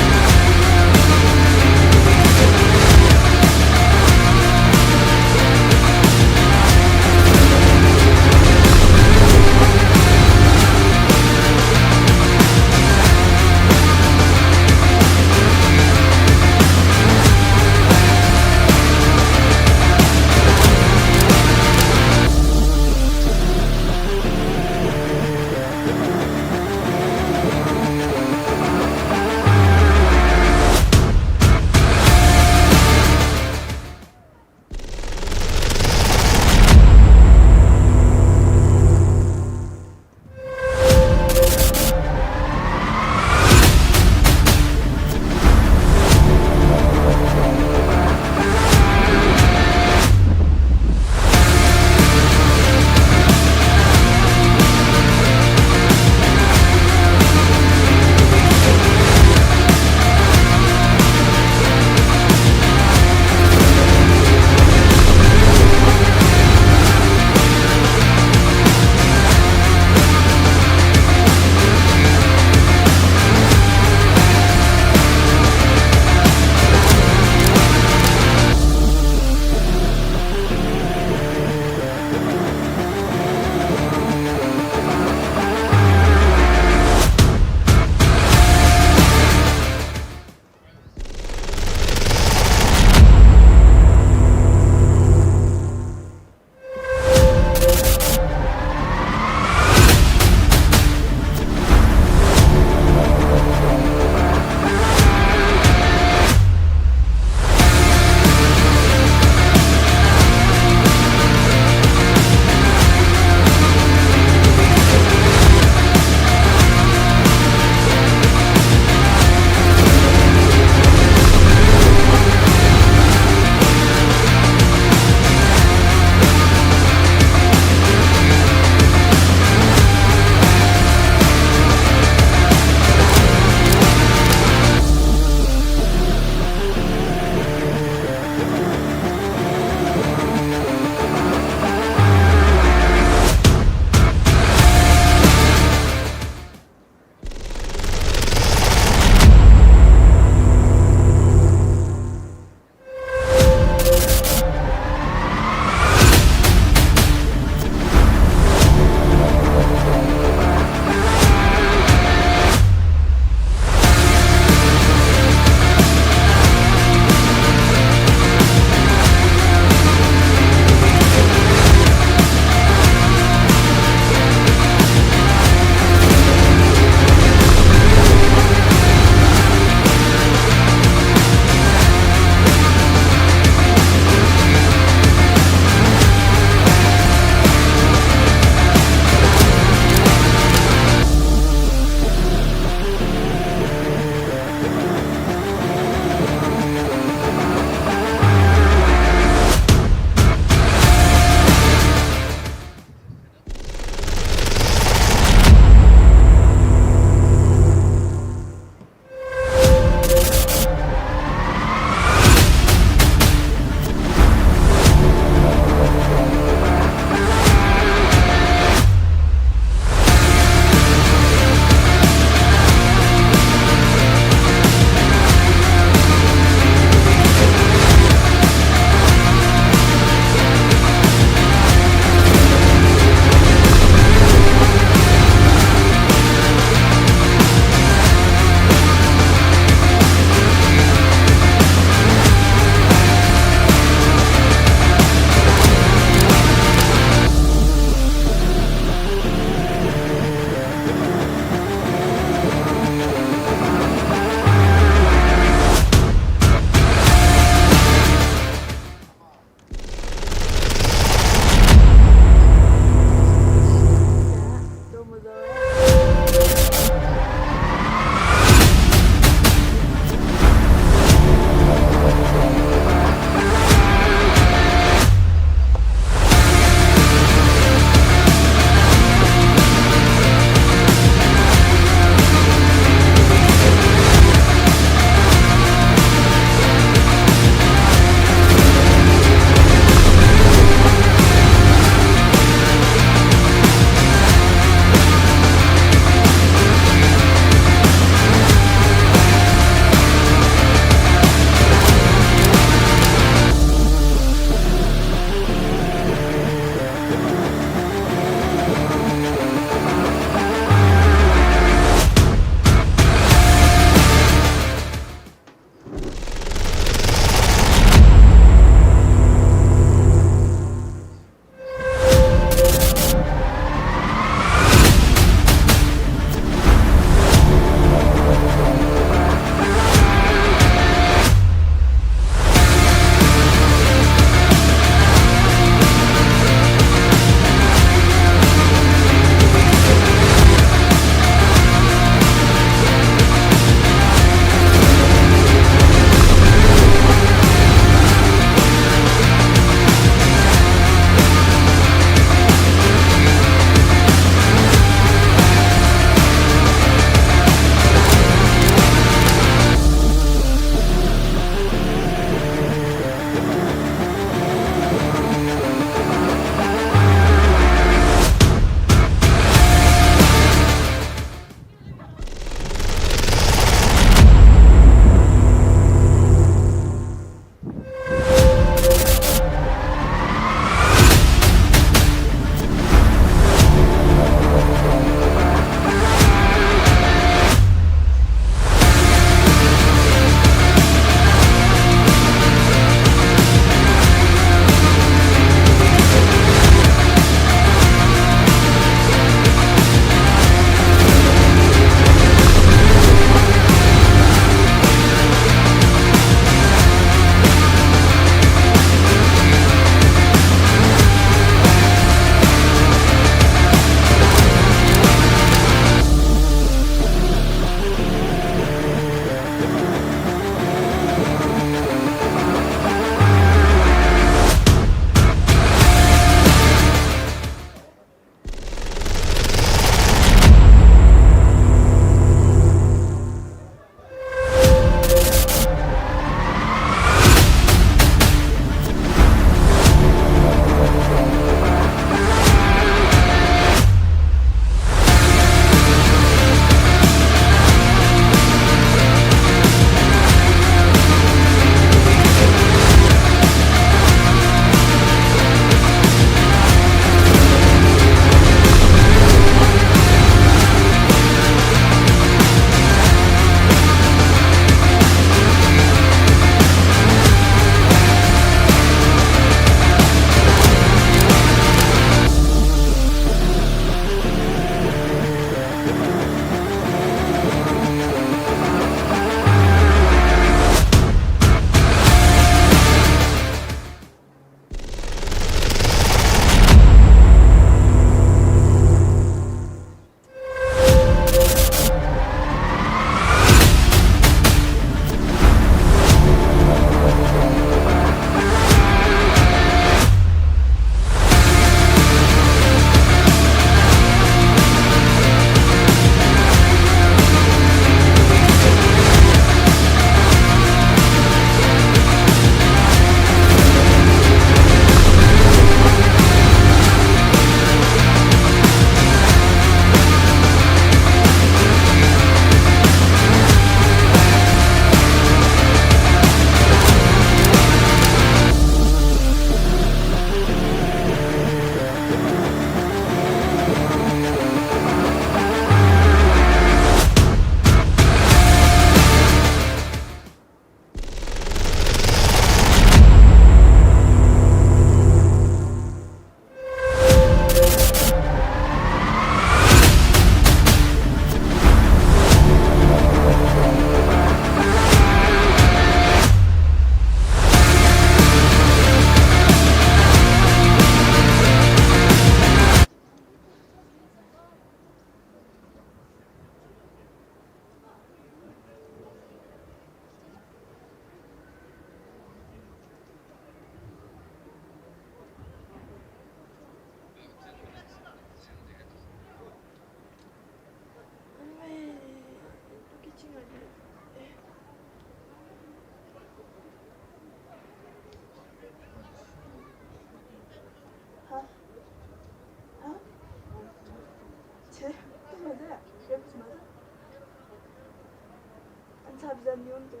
sabzem yondu.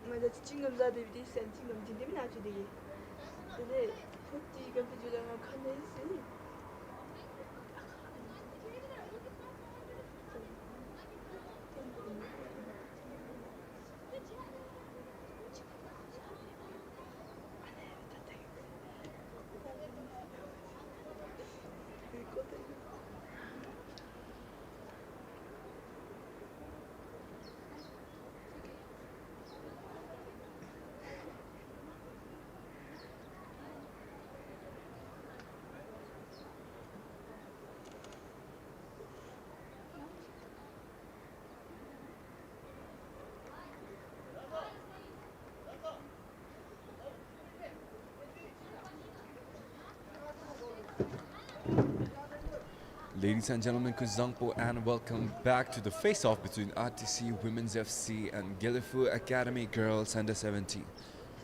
Mà 지금 자들 리센 지금 진짜 나주 되게. 근데 포티가 부주장을 컨텐츠. Ladies and gentlemen, Kuzangpo, and welcome back to the face-off between RTC Women's FC and GELEPHU Academy Girls Under 17.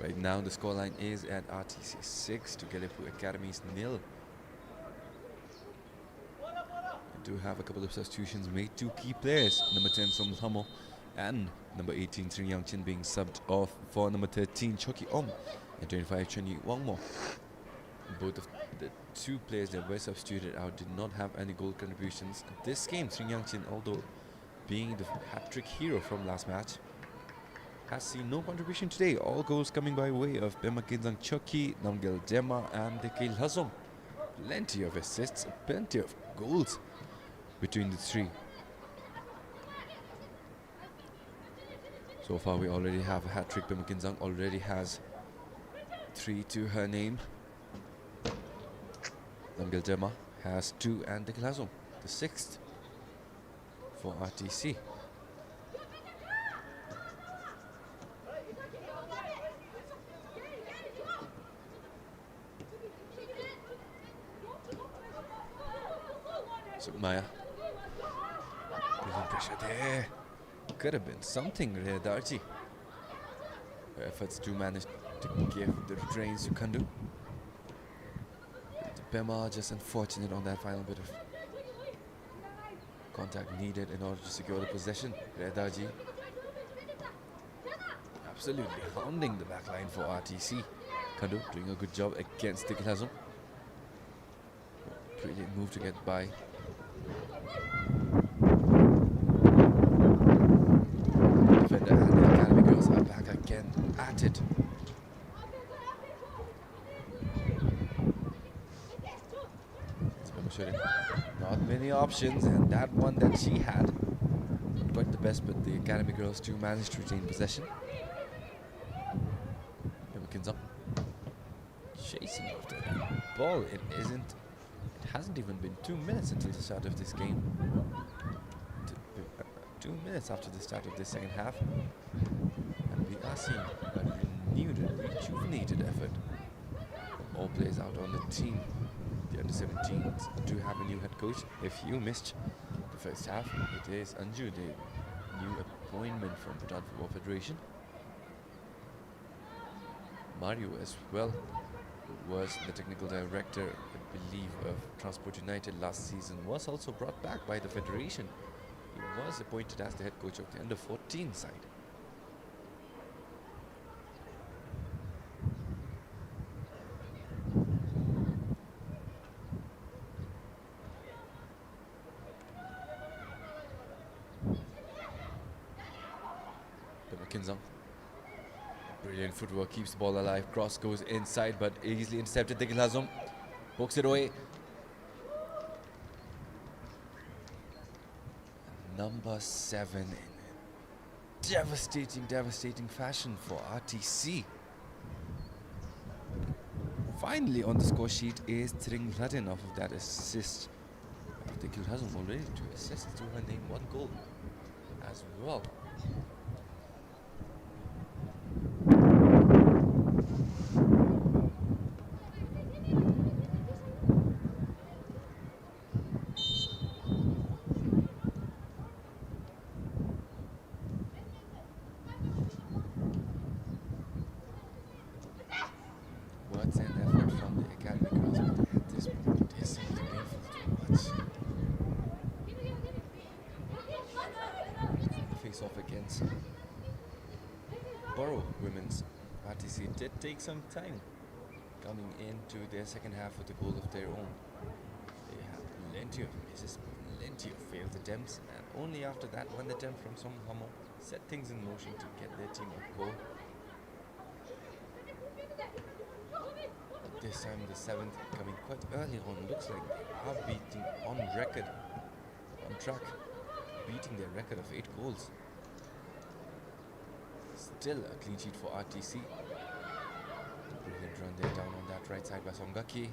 Right now the scoreline is at RTC 6 to GELEPHU Academy's 0. We do have a couple of substitutions made. Two key players, number 10 Som Lhamo and number 18 Tring Yang Chin being subbed off for number 13 Choki Om and 25 Chunyi Wangmo. Both of the two players that were substituted out did not have any goal contributions this game. Tring Yang Chin, although being the hat-trick hero from last match, has seen no contribution today. All goals coming by way of Bema Kinzang Choki, Namgel Dema and Dekil Hazom. Plenty of assists, plenty of goals between the three. So far we already have a hat-trick. Bema Kinzang already has 3 to her name. Namgel Dema has 2 and Dekil Hazom, the 6th for RTC. So Maya, brilliant pressure there. Could have been something there, Darji. Her efforts do manage to give the reins to Kandu. Bema just unfortunate on that final bit of contact needed in order to secure the possession. Redaji absolutely hounding the back line for RTC. Kandu doing a good job against Dekil Hazom. Brilliant move to get by. Defender and the Academy girls are back again at it. Not many options, and that one that she had, not quite the best, but the Academy girls do manage to retain possession. Kinzang chasing after that ball. It hasn't even been 2 minutes until the start of this game. 2 minutes after the start of the second half, and we are seeing a renewed and rejuvenated effort from all players out on the team. The under-17s do have a new head coach. If you missed the first half, it is Anju, the new appointment from Bhutan Football Federation. Mario as well, who was the technical director, I believe, of Transport United last season, was also brought back by the federation. He was appointed as the head coach of the under-14 side. Kinzang. Brilliant footwork, keeps the ball alive. Cross goes inside, but easily intercepted. Dekil Hazom pokes it away. Number 7 in devastating fashion for RTC. Finally on the score sheet is Tring Latin off of that assist. Dekil Hazom already 2 assists to her name, 1 goal as well. face off against Borough Women's. RTC did take some time coming into their second half with a goal of their own. They had plenty of misses, plenty of failed attempts, and only after that one attempt from Song Hamo set things in motion to get their team a goal. But this time the 7th coming quite early on. Looks like they are beating on record, on track, beating their record of 8 goals. Still a clean sheet for RTC. Brilliant run there down on that right side by Songaki.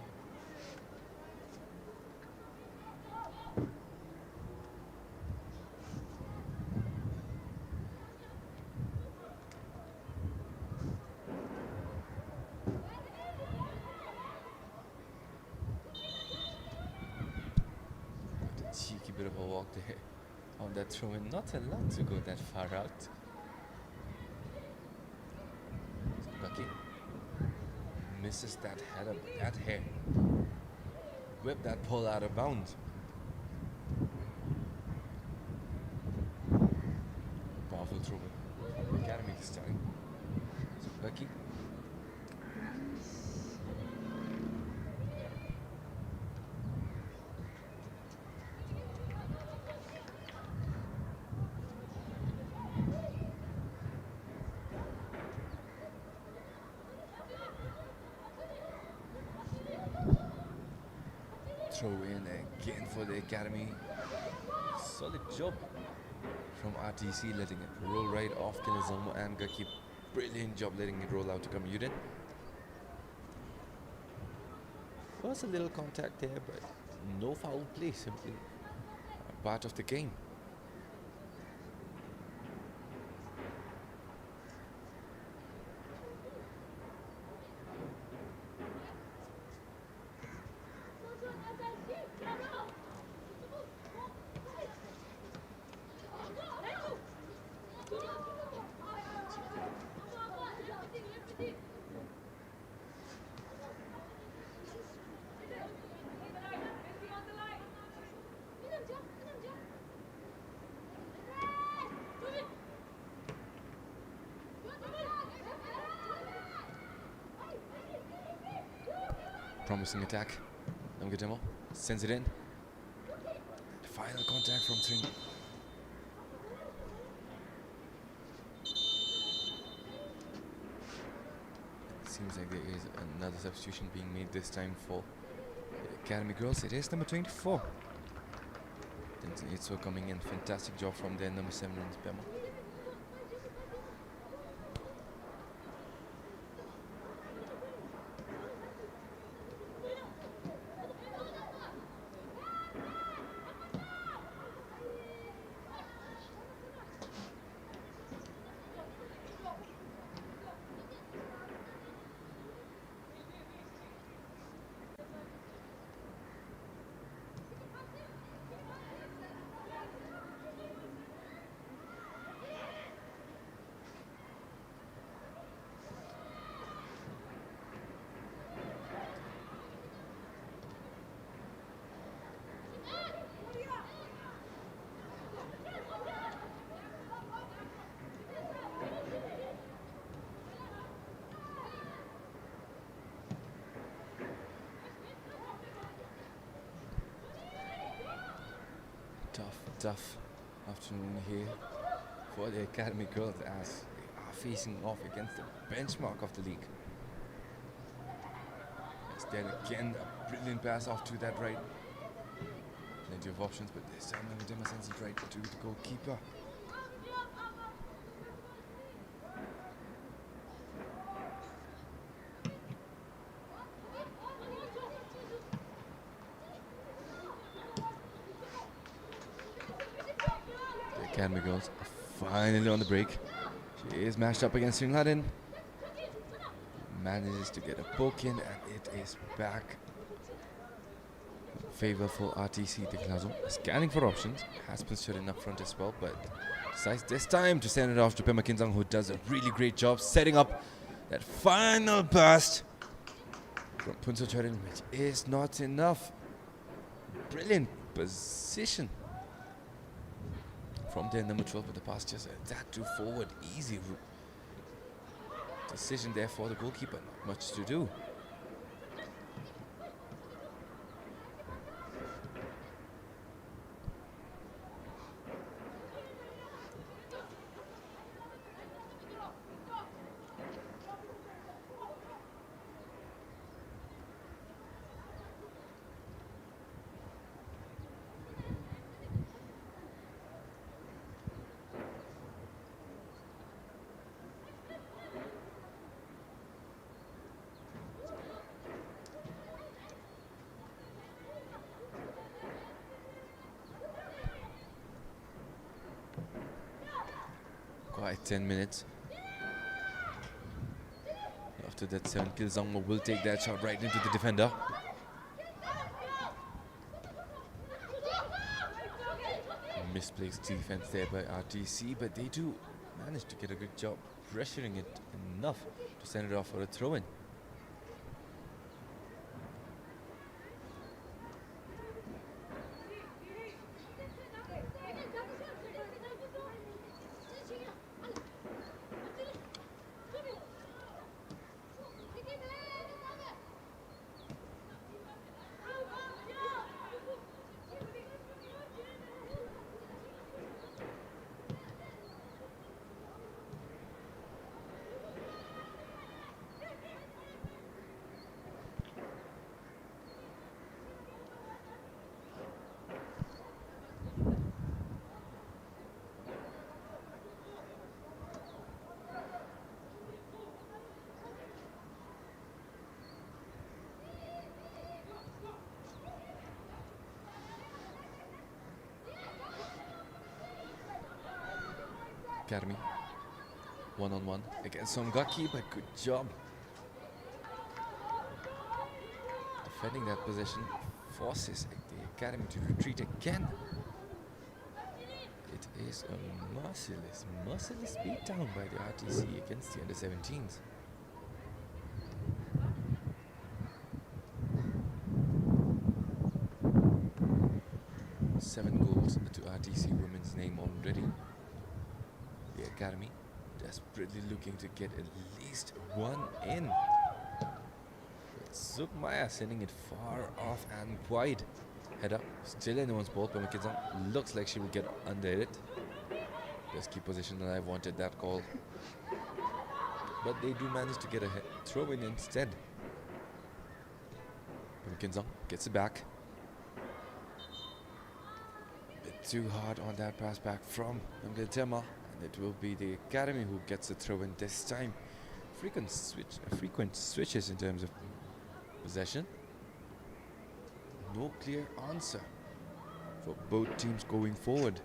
A cheeky bit of a walk there on that throw in. Not allowed to go that far out. Songaki misses that header, that hair. Whip that ball out of bounds. Powerful throw from the academy this time. Songaki. Throw in again for the academy. Solid job from RTC, letting it roll right off Kilizomo and Gaki. Brilliant job letting it roll out to Kamuden. Was a little contact there, but no foul play, simply part of the game. Promising attack. Namgademo sends it in. The final contact from Tring. Seems like there is another substitution being made this time for the Academy girls. It is number 24. It's coming in. Fantastic job from their number 7 in Bema. Tough afternoon here for the Academy girls as they are facing off against the benchmark of the league. As then again a brilliant pass off to that right. Plenty of options, but this time Namadema sends it right to the goalkeeper. Academy girls are finally on the break. She is matched up against Sringladden. Manages to get a poke in, and it is back. Favor for RTC Teklazo. Scanning for options. Has been shooting up front as well, but decides this time to send it off to Pema Kinzang, who does a really great job setting up that final burst from Punso Charin, which is not enough. Brilliant position from their number 12 with the pass, just that to forward, easy decision there for the goalkeeper, not much to do. Quite 10 minutes. After that, 7 kills, Zangmo will take that shot right into the defender. Misplaced defense there by RTC, but they do manage to get a good job pressuring it enough to send it off for a throw-in. Academy, one-on-one against Somgaki, but good job defending that position. Forces the Academy to retreat again. It is a merciless beatdown by the RTC against the under-17s. Seven goals to RTC women's name already. The Academy desperately looking to get at least one in. Sukmaya sending it far off and wide. Head up, still anyone's ball, but Makizan looks like she will get under it. Just keep position alive, wanted that call. But they do manage to get a throw in instead. Makizan gets it back. Bit too hard on that pass back from Namgatema. It will be the Academy who gets a throw in this time. Frequent switches in terms of possession. No clear answer for both teams going forward.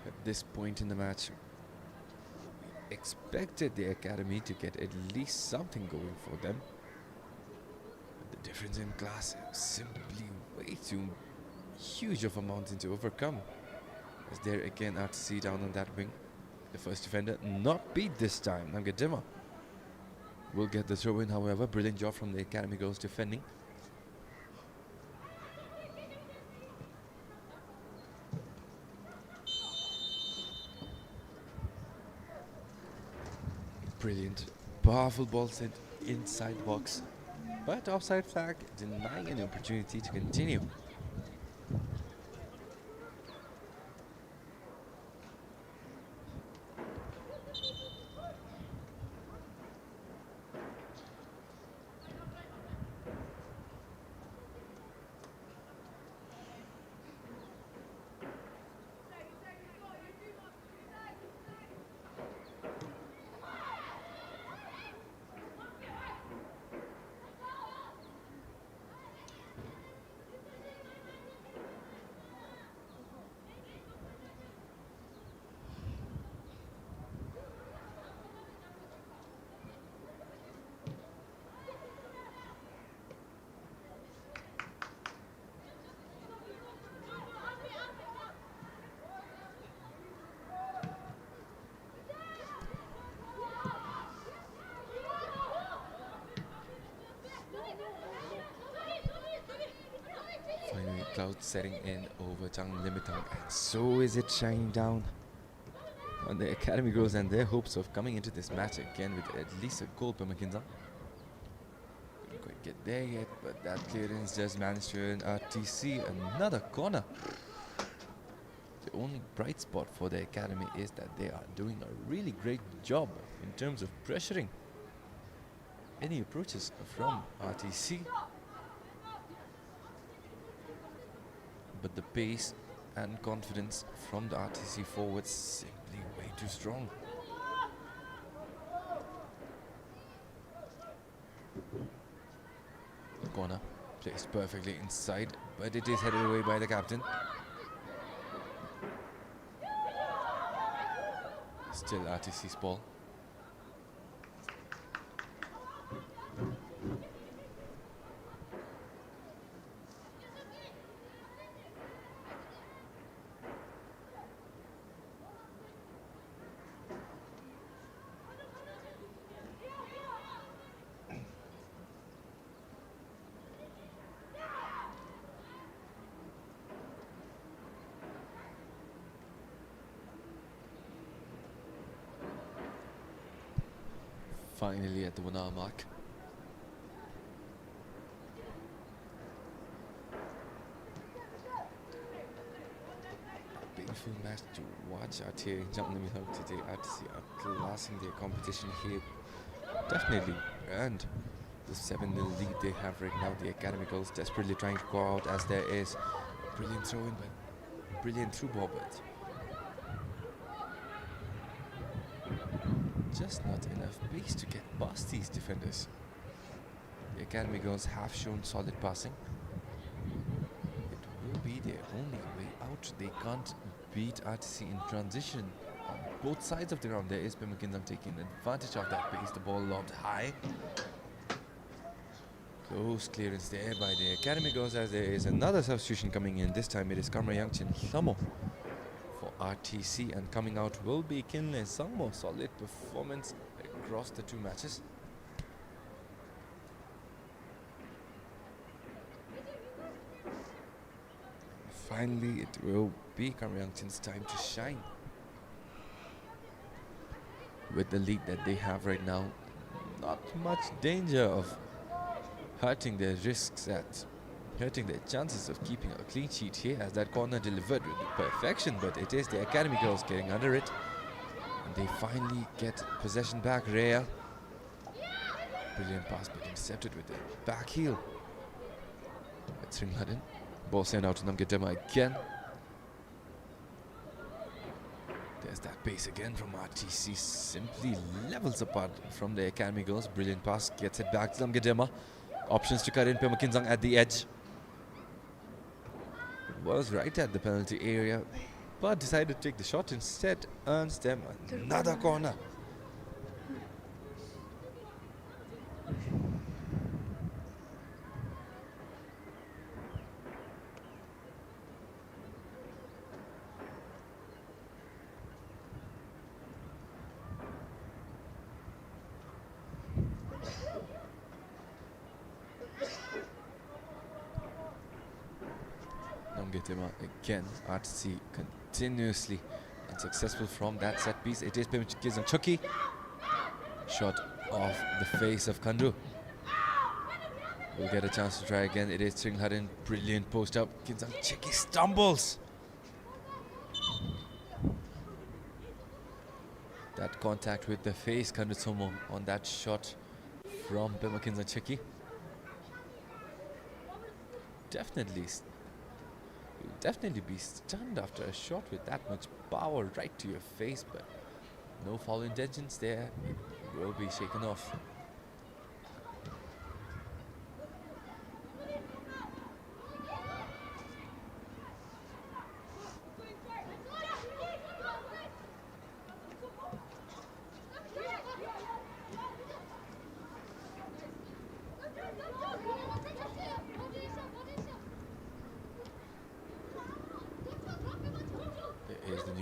At this point in the match, we expected the Academy to get at least something going for them. But the difference in class is simply way too huge of a mountain to overcome. As there again RTC down on that wing. The first defender not beat this time. Namgadima will get the throw in, however. Brilliant job from the Academy girls defending. Brilliant, powerful ball sent inside the box. But offside flag denying an opportunity to continue. clouds setting in over Chang Limitang, and so is it shining down on the Academy Girls and their hopes of coming into this match again with at least a goal per McKinsey. Couldn't quite get there yet, but that clearance just managed to earn RTC another corner. The only bright spot for the Academy is that they are doing a really great job in terms of pressuring any approaches from RTC. But the pace and confidence from the RTC forwards simply way too strong. The corner placed perfectly inside, but it is headed away by the captain. Still RTC's ball. Finally at the 1 hour mark. Painful match to watch out here in Jump today. RTC are classing their competition here. Definitely earned the 7-0 lead they have right now. The Academy Girls desperately trying to go out as there is a brilliant throw in, but brilliant through ball, but just not enough pace to get past these defenders. The Academy Girls have shown solid passing. It will be their only way out. They can't beat RTC in transition on both sides of the ground. There is Pemakinzang taking advantage of that pace. The ball lobbed high. Close clearance there by the Academy Girls as there is another substitution coming in. This time it is Kamra Yangchin Samo for RTC, and coming out will be Kinle Sangmo. Solid performance across the two matches. Finally, it will be Kamra Yangchin's time to shine. With the lead that they have right now, not much danger of hurting their risks at hurting their chances of keeping a clean sheet here, as that corner delivered with perfection, but it is the Academy Girls getting under it, and they finally get possession back. Rhea, brilliant pass but intercepted with the back heel. It's Ringhaden. Ball sent out to Namgedema again. There's that pace again from RTC, simply levels apart from the Academy Girls. Brilliant pass, gets it back to Namgedema. Options to cut in Pemakinzang at the edge. Was right at the penalty area, but decided to take the shot instead. Earns them another corner. Again, RTC continuously unsuccessful from that set piece. It is Pemakinzang Chuki. Shot off the face of Kandu. We'll get a chance to try again. It is Ringhaden. Brilliant post up. Kinzang Chuki stumbles. That contact with the face, Kandu Tsomo, on that shot from Pemakinzang Chuki. You'll definitely be stunned after a shot with that much power right to your face, but no foul intentions there. It will be shaken off.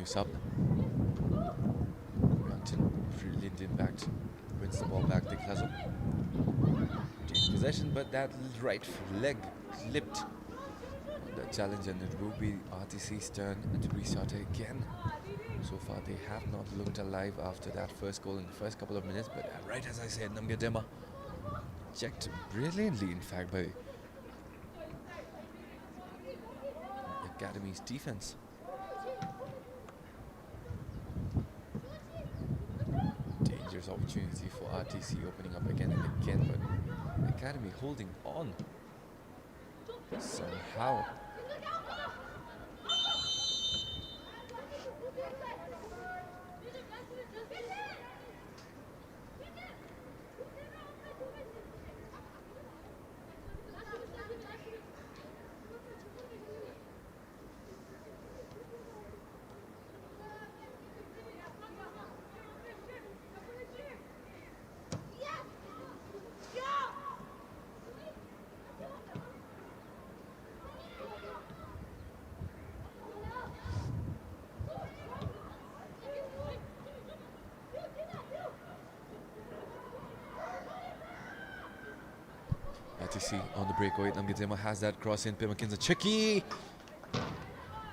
Sub. Brilliant impact. Wins the ball back to Klazo. Takes possession, but that right leg clipped the challenge, and it will be RTC's turn to restart again. So far they have not looked alive after that first goal in the first couple of minutes, but right as I said, Namgadema checked brilliantly, in fact, by Academy's defense. Dangerous opportunity for RTC opening up again and again, but Academy holding on somehow. RTC on the breakaway. Namgadema has that cross in. Pimakin's checky.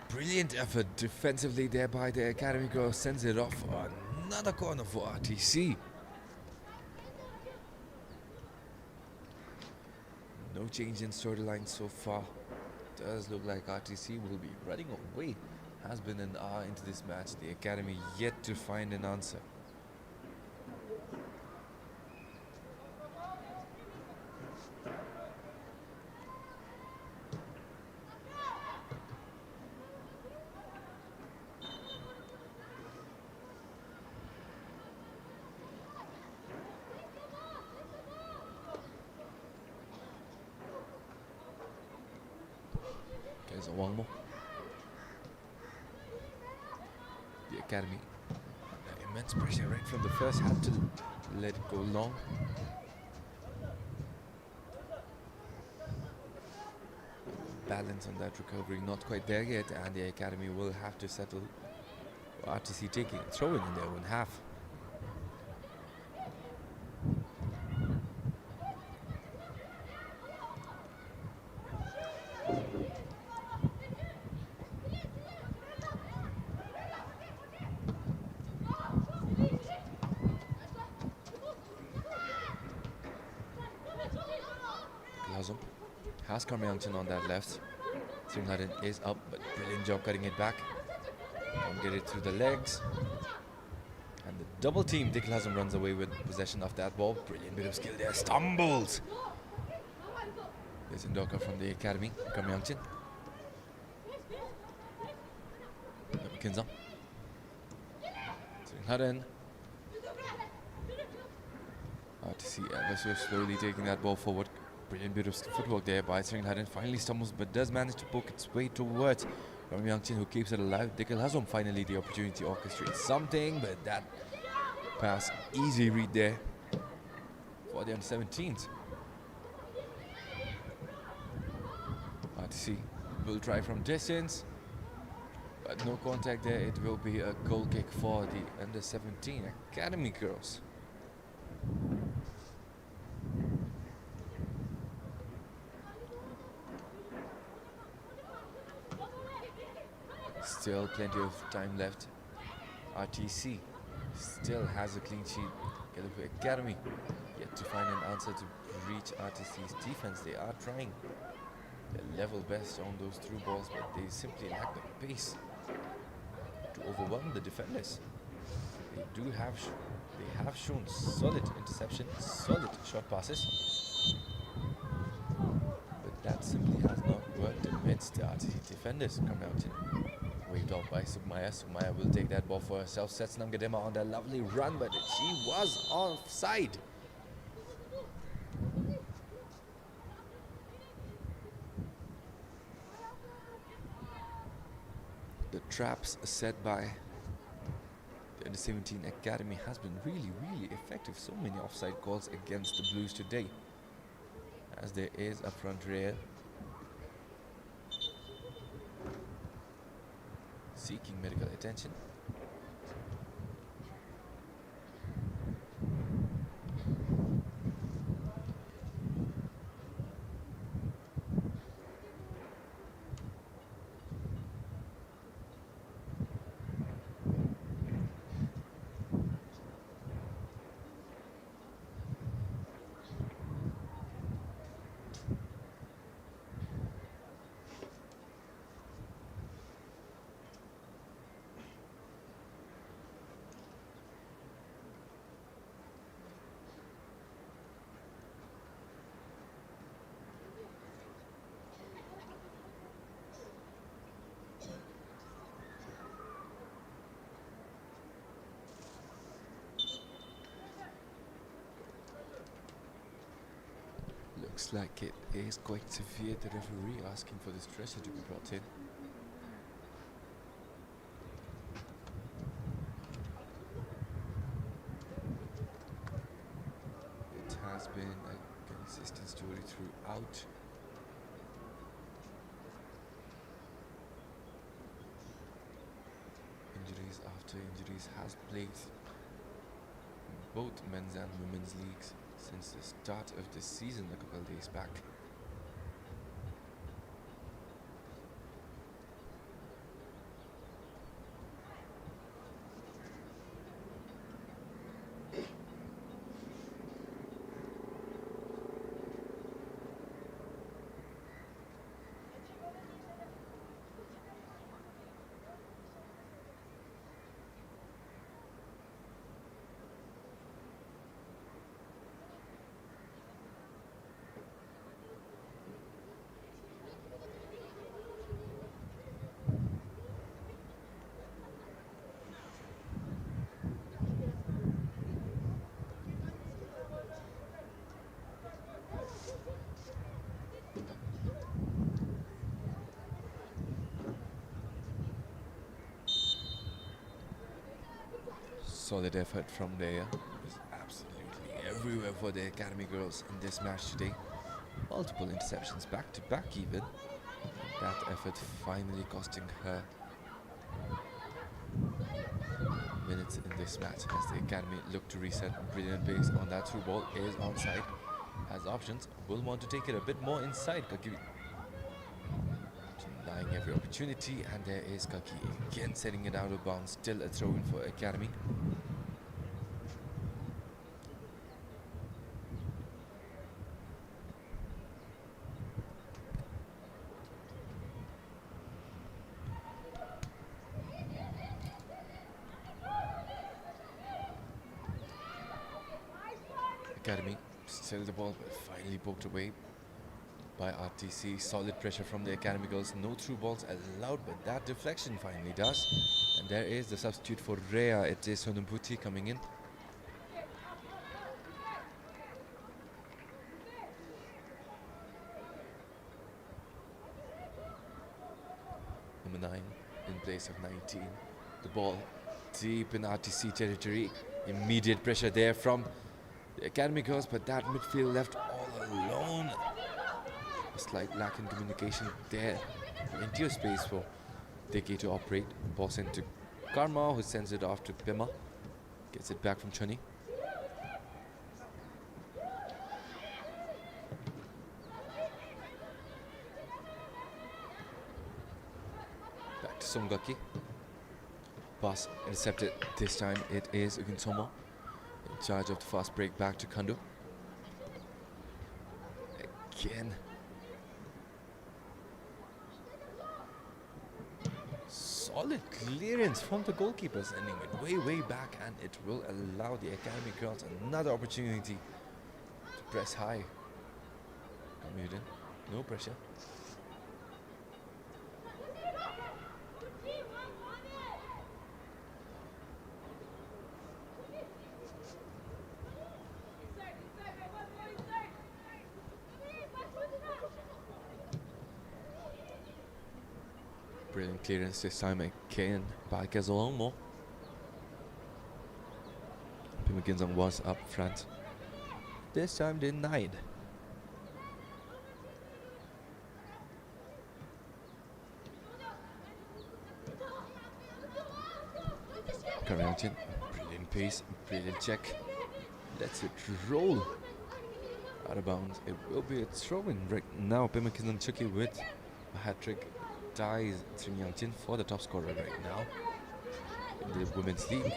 Brilliant effort defensively there by the Academy girl. Sends it off. Another corner for RTC. No change in storyline so far. Does look like RTC will be running away. Has been an hour into this match. The Academy yet to find an answer. There's one more. The Academy, immense pressure right from the first, had to let it go long. Balance on that recovery not quite there yet, and the Academy will have to settle for RTC taking and throwing in their own half. Has Karmyangchen on that left. Sringharan is up, but brilliant job cutting it back. Can't get it through the legs. And the double team. Diklazum runs away with possession of that ball. Brilliant bit of skill there. Stumbles. There's Indoka from the Academy. Karmyangchen. Kinza. Sringharan. RTC ever so slowly taking that ball forward. Brilliant bit of footwork there by Sringharan. Finally stumbles, but does manage to poke its way towards Karmyangchen, who keeps it alive. Diklazum finally the opportunity to orchestrate something, but that pass, easy read there for the under-17s. RTC will try from distance, but no contact there. It will be a goal kick for the under-17 Academy girls. Still plenty of time left. RTC still has a clean sheet. GELEPHU Academy yet to find an answer to reach RTC's defense. They are trying their level best on those through balls, but they simply lack the pace to overwhelm the defenders. They have shown solid interception, solid short passes, but that simply has not worked amidst the RTC defenders. Karmyangchen waved off by Sugmaya. Sugmaya will take that ball for herself. Sets Namgadema on that lovely run, but she was offside. The traps set by the under-17 Academy has been really effective. So many offside calls against the Blues today, as there is a front rear seeking medical attention. Looks like it is quite severe. The referee asking for the stretcher to be brought in. It has been a consistent story throughout. Injuries after injuries has plagued both men's and women's leagues since the start of the season a couple of days back. Solid effort from there. It was absolutely everywhere for the academy girls in this match today. Multiple interceptions back to back even. That effort finally costing her minutes in this match as the academy look to reset. Brilliant pace on that through ball is onside. Has options. Will want to take it a bit more inside. Kaki denying every opportunity, and there is Kaki again setting it out of bounds. Still a throw in for academy. Academy still the ball, but finally poked away by RTC. Solid pressure from the academy girls. No through balls allowed, but that deflection finally does. And there is the substitute for Rhea. It is Sonumputi coming in. Number 9 in place of 19. The ball deep in RTC territory. Immediate pressure there from the academy girls, but that midfield left all alone. A slight lack in communication there. Plenty of space for Deke to operate. Ball sent to Karma, who sends it off to Pema. Gets it back from Chani. Back to Songaki. Pass intercepted. This time it is Ugintomo in charge of the fast break. Back to Kandu. Again. Solid clearance from the goalkeeper, sending it way back, and it will allow the academy girls another opportunity to press high. Commuted, no pressure. Brilliant clearance this time again by Gazolomo. Pimaginzong was up front. This time denied. Karantin, brilliant pace, brilliant check. Lets it roll out of bounds. It will be a throw-in right now. Pimaginzong Chuki with a hat-trick. Ties Sri Yangchin for the top scorer right now in the women's league.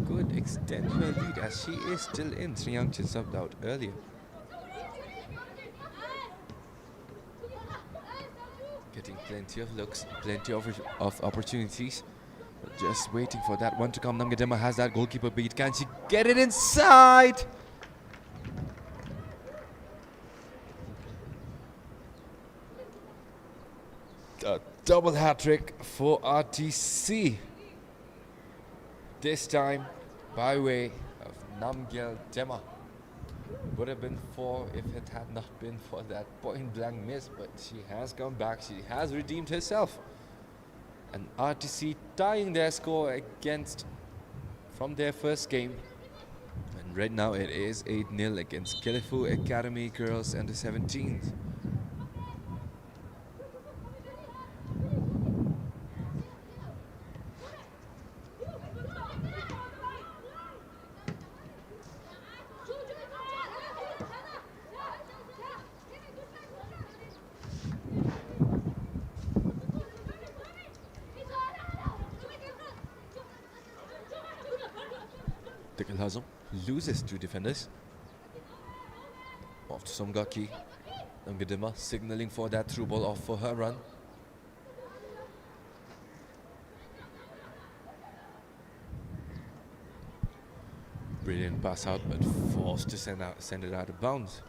Good extension of lead as she is still in. Sri Yangchin subbed out earlier. Getting plenty of looks, plenty of opportunities. But just waiting for that one to come. Namgadema has that goalkeeper beat. Can she get it inside? A double hat-trick for RTC. This time by way of Namgyal Dema. Would have been 4 if it had not been for that point blank miss, but she has come back. She has redeemed herself. And RTC tying their score against from their first game. And right now it is 8-0 against GELEPHU Academy Girls under 17s. GELEPHU loses 2 defenders. Off to Somgaki. Ngamgadima signaling for that through ball off for her run. Brilliant pass out, but forced to send it out of bounds.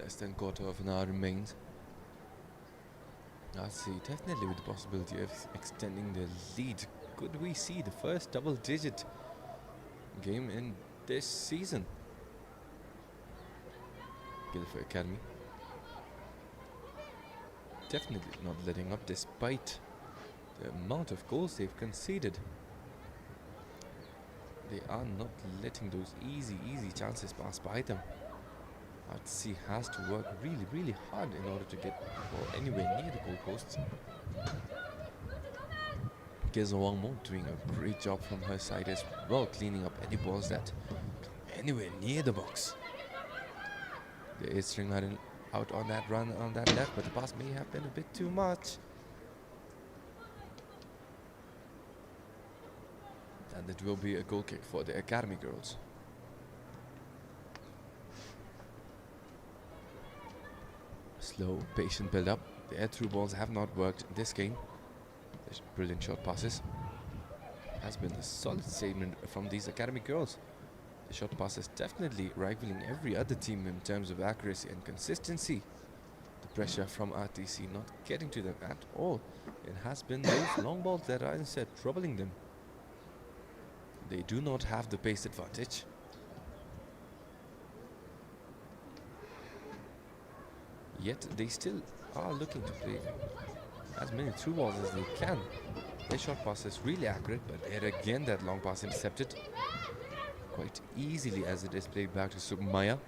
Less than quarter of an hour remains. I see, definitely with the possibility of extending the lead. Could we see the first double-digit game in this season? GELEPHU Academy definitely not letting up despite the amount of goals they've conceded. They are not letting those easy chances pass by them. RTC has to work really hard in order to get the ball anywhere near the goalposts. Wangmo doing a great job from her side as well, cleaning up any balls that come anywhere near the box. There is Sringharan out on that run on that left, but the pass may have been a bit too much. And it will be a goal kick for the Academy girls. Slow, patient build-up. The air through balls have not worked in this game. There's brilliant short passes. Has been a solid statement from these Academy girls. The short passes definitely rivaling every other team in terms of accuracy and consistency. The pressure from RTC not getting to them at all. It has been those long balls that are instead troubling them. They do not have the pace advantage. Yet they still are looking to play as many through balls as they can. Their short pass is really accurate, but yet again that long pass intercepted quite easily as it is played back to Submaya.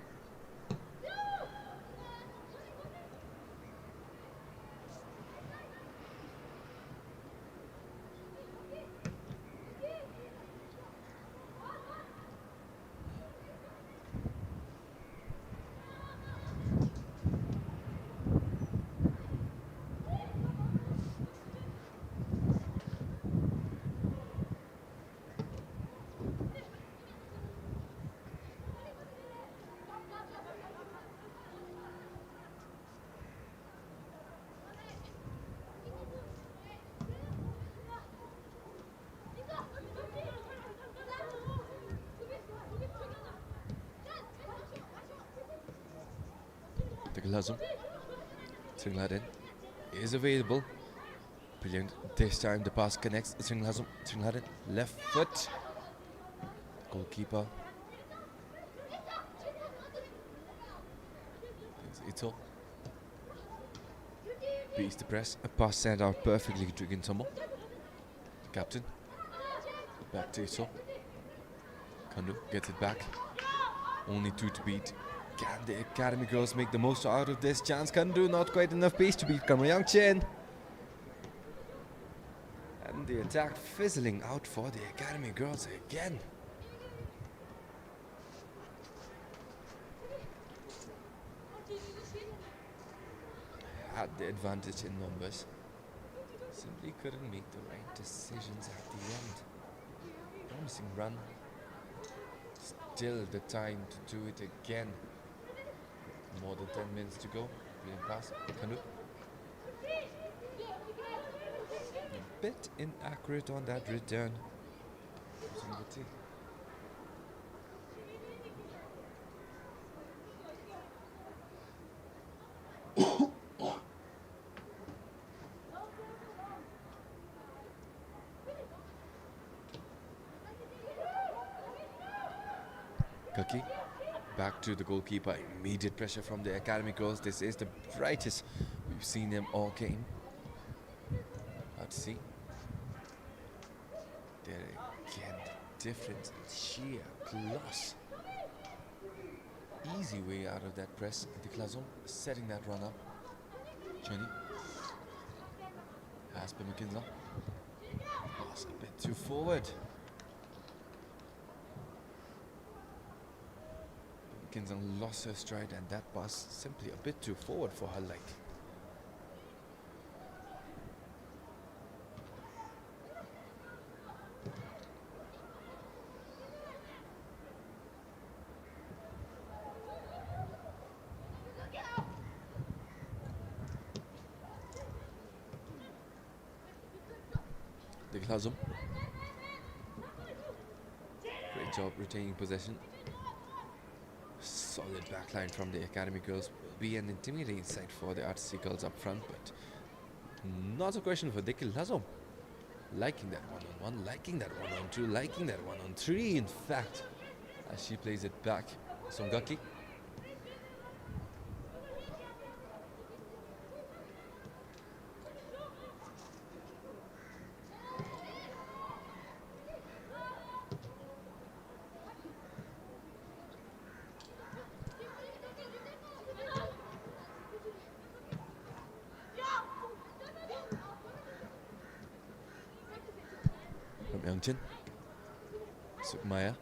GELEPHU. Sringharan is available. Brilliant. This time the pass connects. Sringharan left foot. Goalkeeper. It's Ito. Beats the press. A pass sent out perfectly to Gintomo. Captain. Back to Ito. Kandu gets it back. Only 2 to beat. Can the Academy girls make the most out of this chance? Kandu not quite enough pace to beat Kamayang Chen. And the attack fizzling out for the Academy girls again. had the advantage in numbers, simply couldn't make the right decisions at the end. Promising run. Still the time to do it again. More than 10 minutes to go. Brilliant pass. Kanu. A bit inaccurate on that return. Kaki. Back to the goalkeeper. Immediate pressure from the academy girls. This is the brightest we've seen them all game. RTC. There again, the difference in sheer plus. Easy way out of that press. Diklazon setting that run up. Johnny. Has been McKinley. Was a bit too forward. Kinzan lost her stride, and that pass simply a bit too forward for her liking. Diklazum. Great job retaining possession. Solid backline from the academy girls. Will be an intimidating sight for the RTC girls up front, but not a question for Diklazum. Liking that one-on-one, liking that one-on-two, liking that one-on-three, in fact, as she plays it back. Songaki. Youngchin. Sukmaya.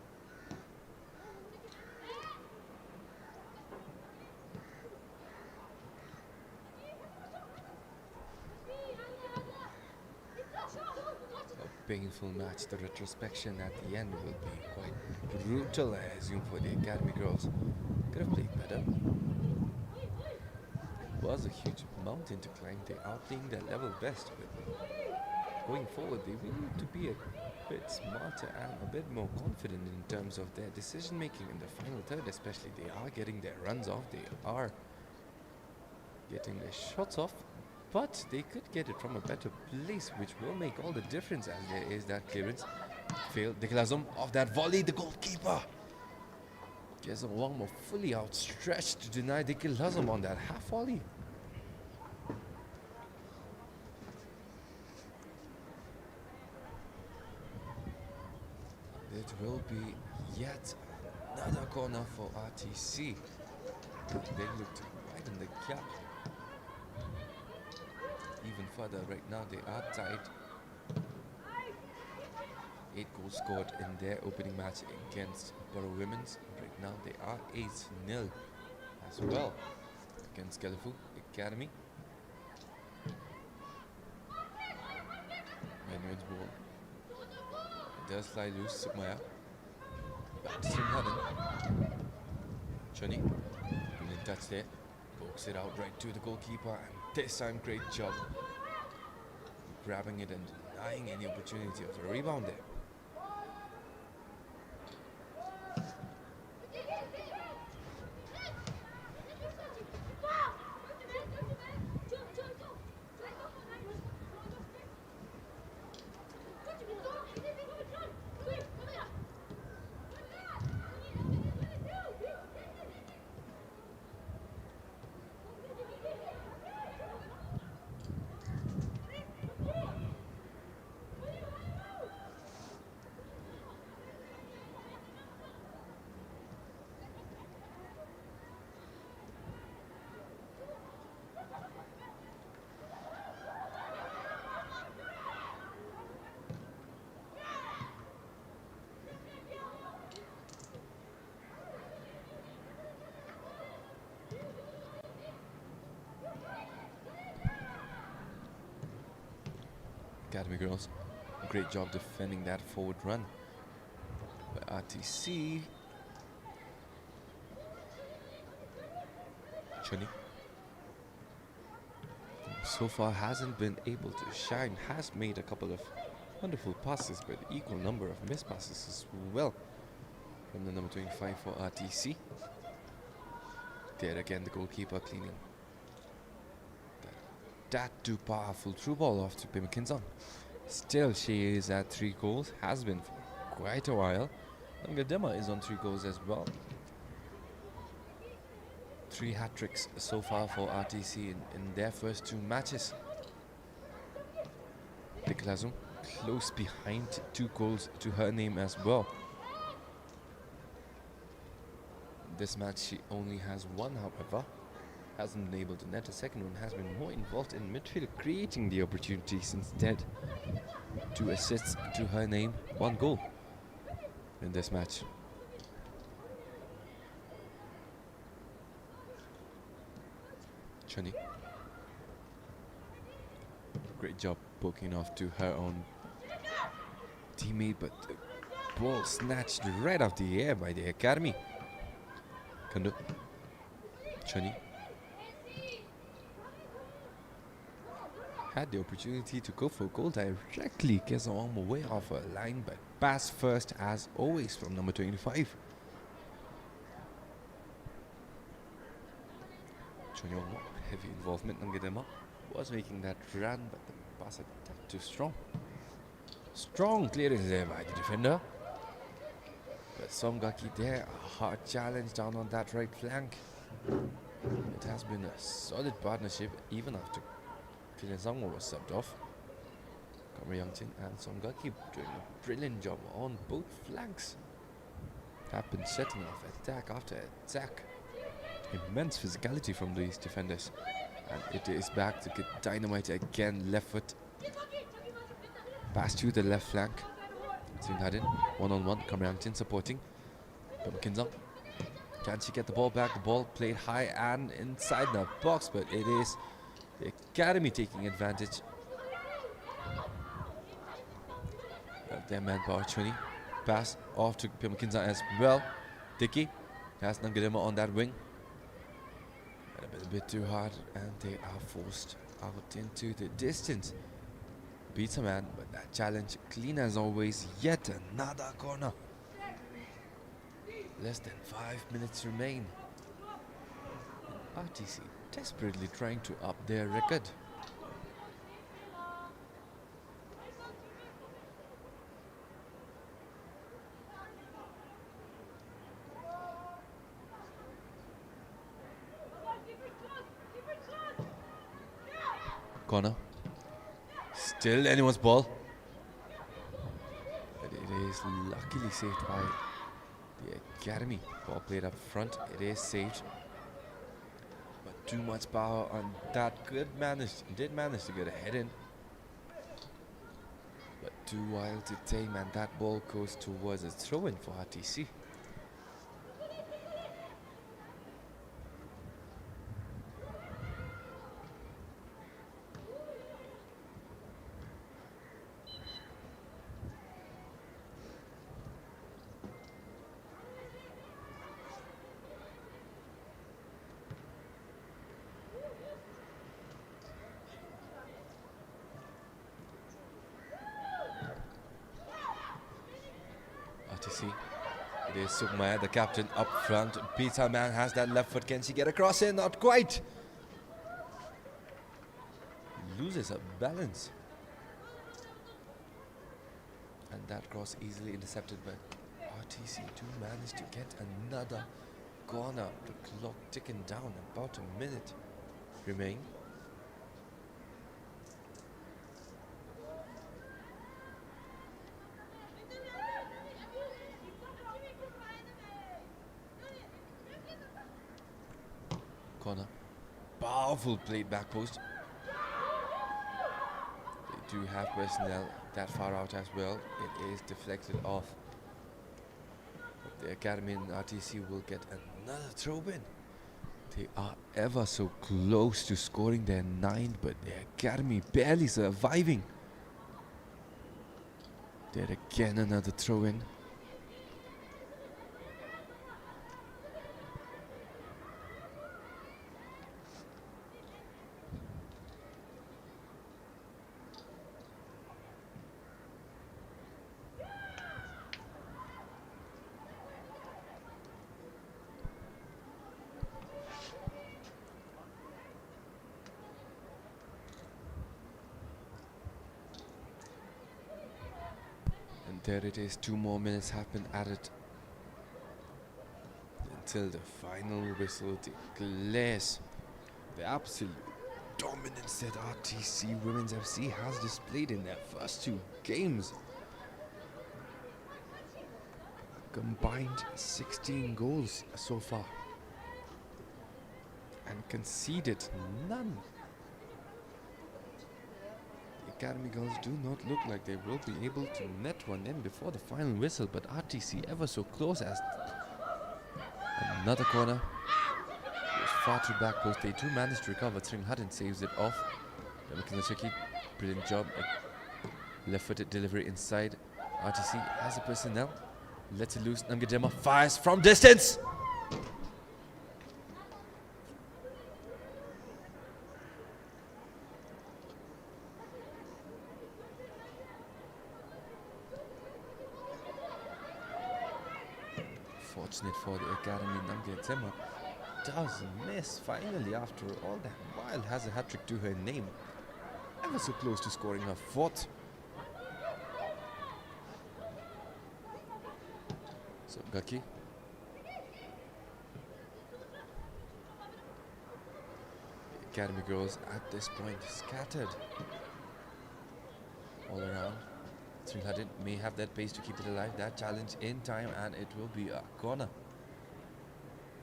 A painful match. The retrospection at the end will be quite brutal, I assume, for the academy girls. Could have played better. It was a huge mountain to climb. They are playing their level best, but going forward, they will need to be a bit smarter and a bit more confident in terms of their decision making in the final third, especially. They are getting their runs off, they are getting their shots off, but they could get it from a better place, which will make all the difference as there is that clearance. Failed. Diklazum off that volley, the goalkeeper gets a long more fully outstretched to deny Diklazum on that half volley. It will be yet another corner for RTC. They looked right in the gap. Even further, right now they are tied. 8 goals scored in their opening match against Borough Women's. Right now they are 8-0 as well against GELEPHU Academy. Manuel's ball. Does fly loose, Sukmaya. Back to Srimhadan. Choni. Brilliant touch there. Pokes it out right to the goalkeeper, and this time great job grabbing it and denying any opportunity of the rebound there. Academy girls. Great job defending that forward run by RTC. Chani so far hasn't been able to shine, has made a couple of wonderful passes, but equal number of missed passes as well from the number 25 for RTC. There again, the goalkeeper cleaning that too powerful through ball off to Pim Kinzon. Still, she is at 3 goals, has been for quite a while. Ngadema is on 3 goals as well. 3 hat-tricks so far for RTC in their first 2 matches. Diklazum close behind, 2 goals to her name as well. This match she only has 1, however. Hasn't been able to net a second one, has been more involved in midfield, creating the opportunities instead. 2 assists to her name, 1 goal in this match. Chani. Great job poking off to her own teammate, but the ball snatched right off the air by the Academy. Kando. Chani. Had the opportunity to go for a goal directly, gets on the way off her line, but pass first as always from number 25. Chonyong, heavy involvement. Ngadema was making that run, but the pass attack too strong. Strong clearance there by the defender. But Somgaki there, a hard challenge down on that right flank. It has been a solid partnership even after Zangwa was subbed off. Kamra Yangchin and Somgaki doing a brilliant job on both flanks. Have been setting off attack after attack. Immense physicality from these defenders. And it is back to get dynamite again, left foot. Pass to the left flank. Singhadin, 1-on-1, Kamra Yangchin supporting. Kinzang. Can she get the ball back? The ball played high and inside the box, but it is the Academy taking advantage. Their manpower, 20. Pass off to Pim Kinzang as well. Dicky has Ngadema on that wing. A bit too hard, and they are forced out into the distance. Beats a man, but that challenge clean as always. Yet another corner. Less than 5 minutes remain. RTC desperately trying to up their record. Corner. Still anyone's ball. But it is luckily saved by the Academy. Ball played up front. It is saved. But too much power on that. Did manage to get a head in. But too wild to tame, and that ball goes towards a throw-in for RTC. It is Sukmaya, the captain, up front. Beats her man, has that left foot. Can she get across in? Not quite. Loses her balance. And that cross easily intercepted, but RTC do manage to get another corner. The clock ticking down, about a minute remain. Corner. Powerful played back post. They do have personnel that far out as well. It is deflected off. But the Academy and RTC will get another throw-in. They are ever so close to scoring their 9th, but the Academy barely surviving. There again, another throw in. And there it is, 2 more minutes have been added until the final whistle declares the absolute dominance that RTC Women's FC has displayed in their first 2 games. Combined 16 goals so far and conceded none. The Academy girls do not look like they will be able to net one in before the final whistle, but RTC ever so close as another corner. It was far too back post. They do manage to recover. Tring Hutton saves it off. Chiki, brilliant job. Left-footed delivery inside. RTC has a personnel. Lets it loose. Namgadema fires from distance. Fortunate for the Academy, Namgadema does miss finally after all that while. Has a hat-trick to her name. Ever so close to scoring her 4th. So Gaki. The Academy girls at this point scattered all around. Sringhadin may have that pace to keep it alive. That challenge in time, and it will be a corner.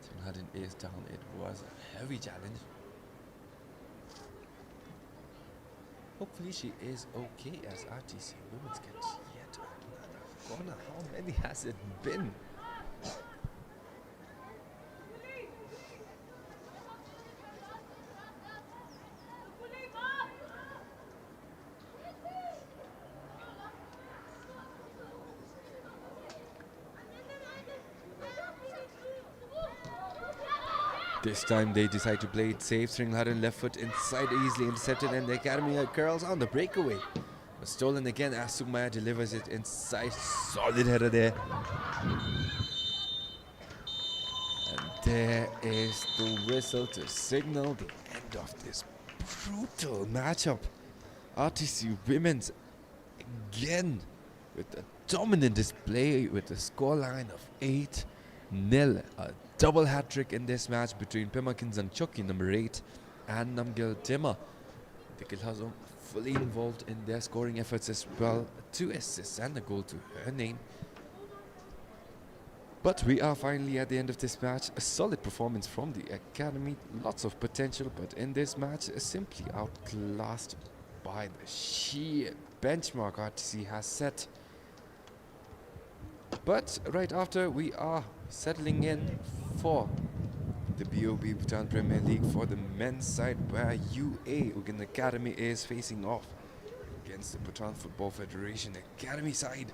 Sringhadin is down. It was a heavy challenge. Hopefully she is okay as RTC Women's gets yet another corner. How many has it been? This time they decide to play it safe. Sringhadin left foot inside, easily intercepted, and the Academy girls on the breakaway. But stolen again as Sugmaya delivers it inside. Solid header there. And there is the whistle to signal the end of this brutal matchup. RTC Women's again with a dominant display with a scoreline of 8-0. A double hat-trick in this match between Pemakin Zangchoki, number 8, and Namgil Tema. The Gilhazong fully involved in their scoring efforts as well. 2 assists and a goal to her name. But we are finally at the end of this match. A solid performance from the Academy. Lots of potential, but in this match simply outclassed by the sheer benchmark RTC has set. But right after, we are settling in for the BOB Bhutan Premier League for the men's side, where UA Ugin Academy is facing off against the Bhutan Football Federation Academy side.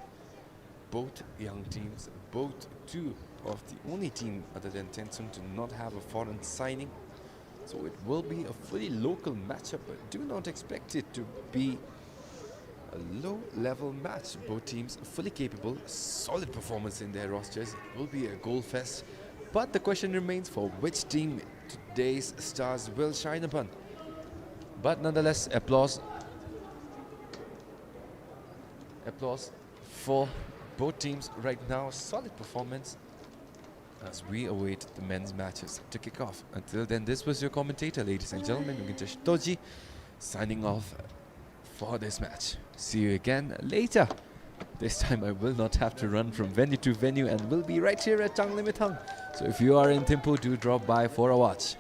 Both young teams, both 2 of the only team other than Tensung to not have a foreign signing. So it will be a fully local matchup, but do not expect it to be a low-level match. Both teams fully capable, solid performance in their rosters. It will be a goal fest. But the question remains for which team today's stars will shine upon. But nonetheless, applause for both teams right now. Solid performance as we await the men's matches to kick off. Until then, this was your commentator, ladies and gentlemen, Ugintesh Toji, signing off for this match. See you again later. This time I will not have to run from venue to venue and will be right here at Changlimitang. So if you are in Thimphu, do drop by for a watch.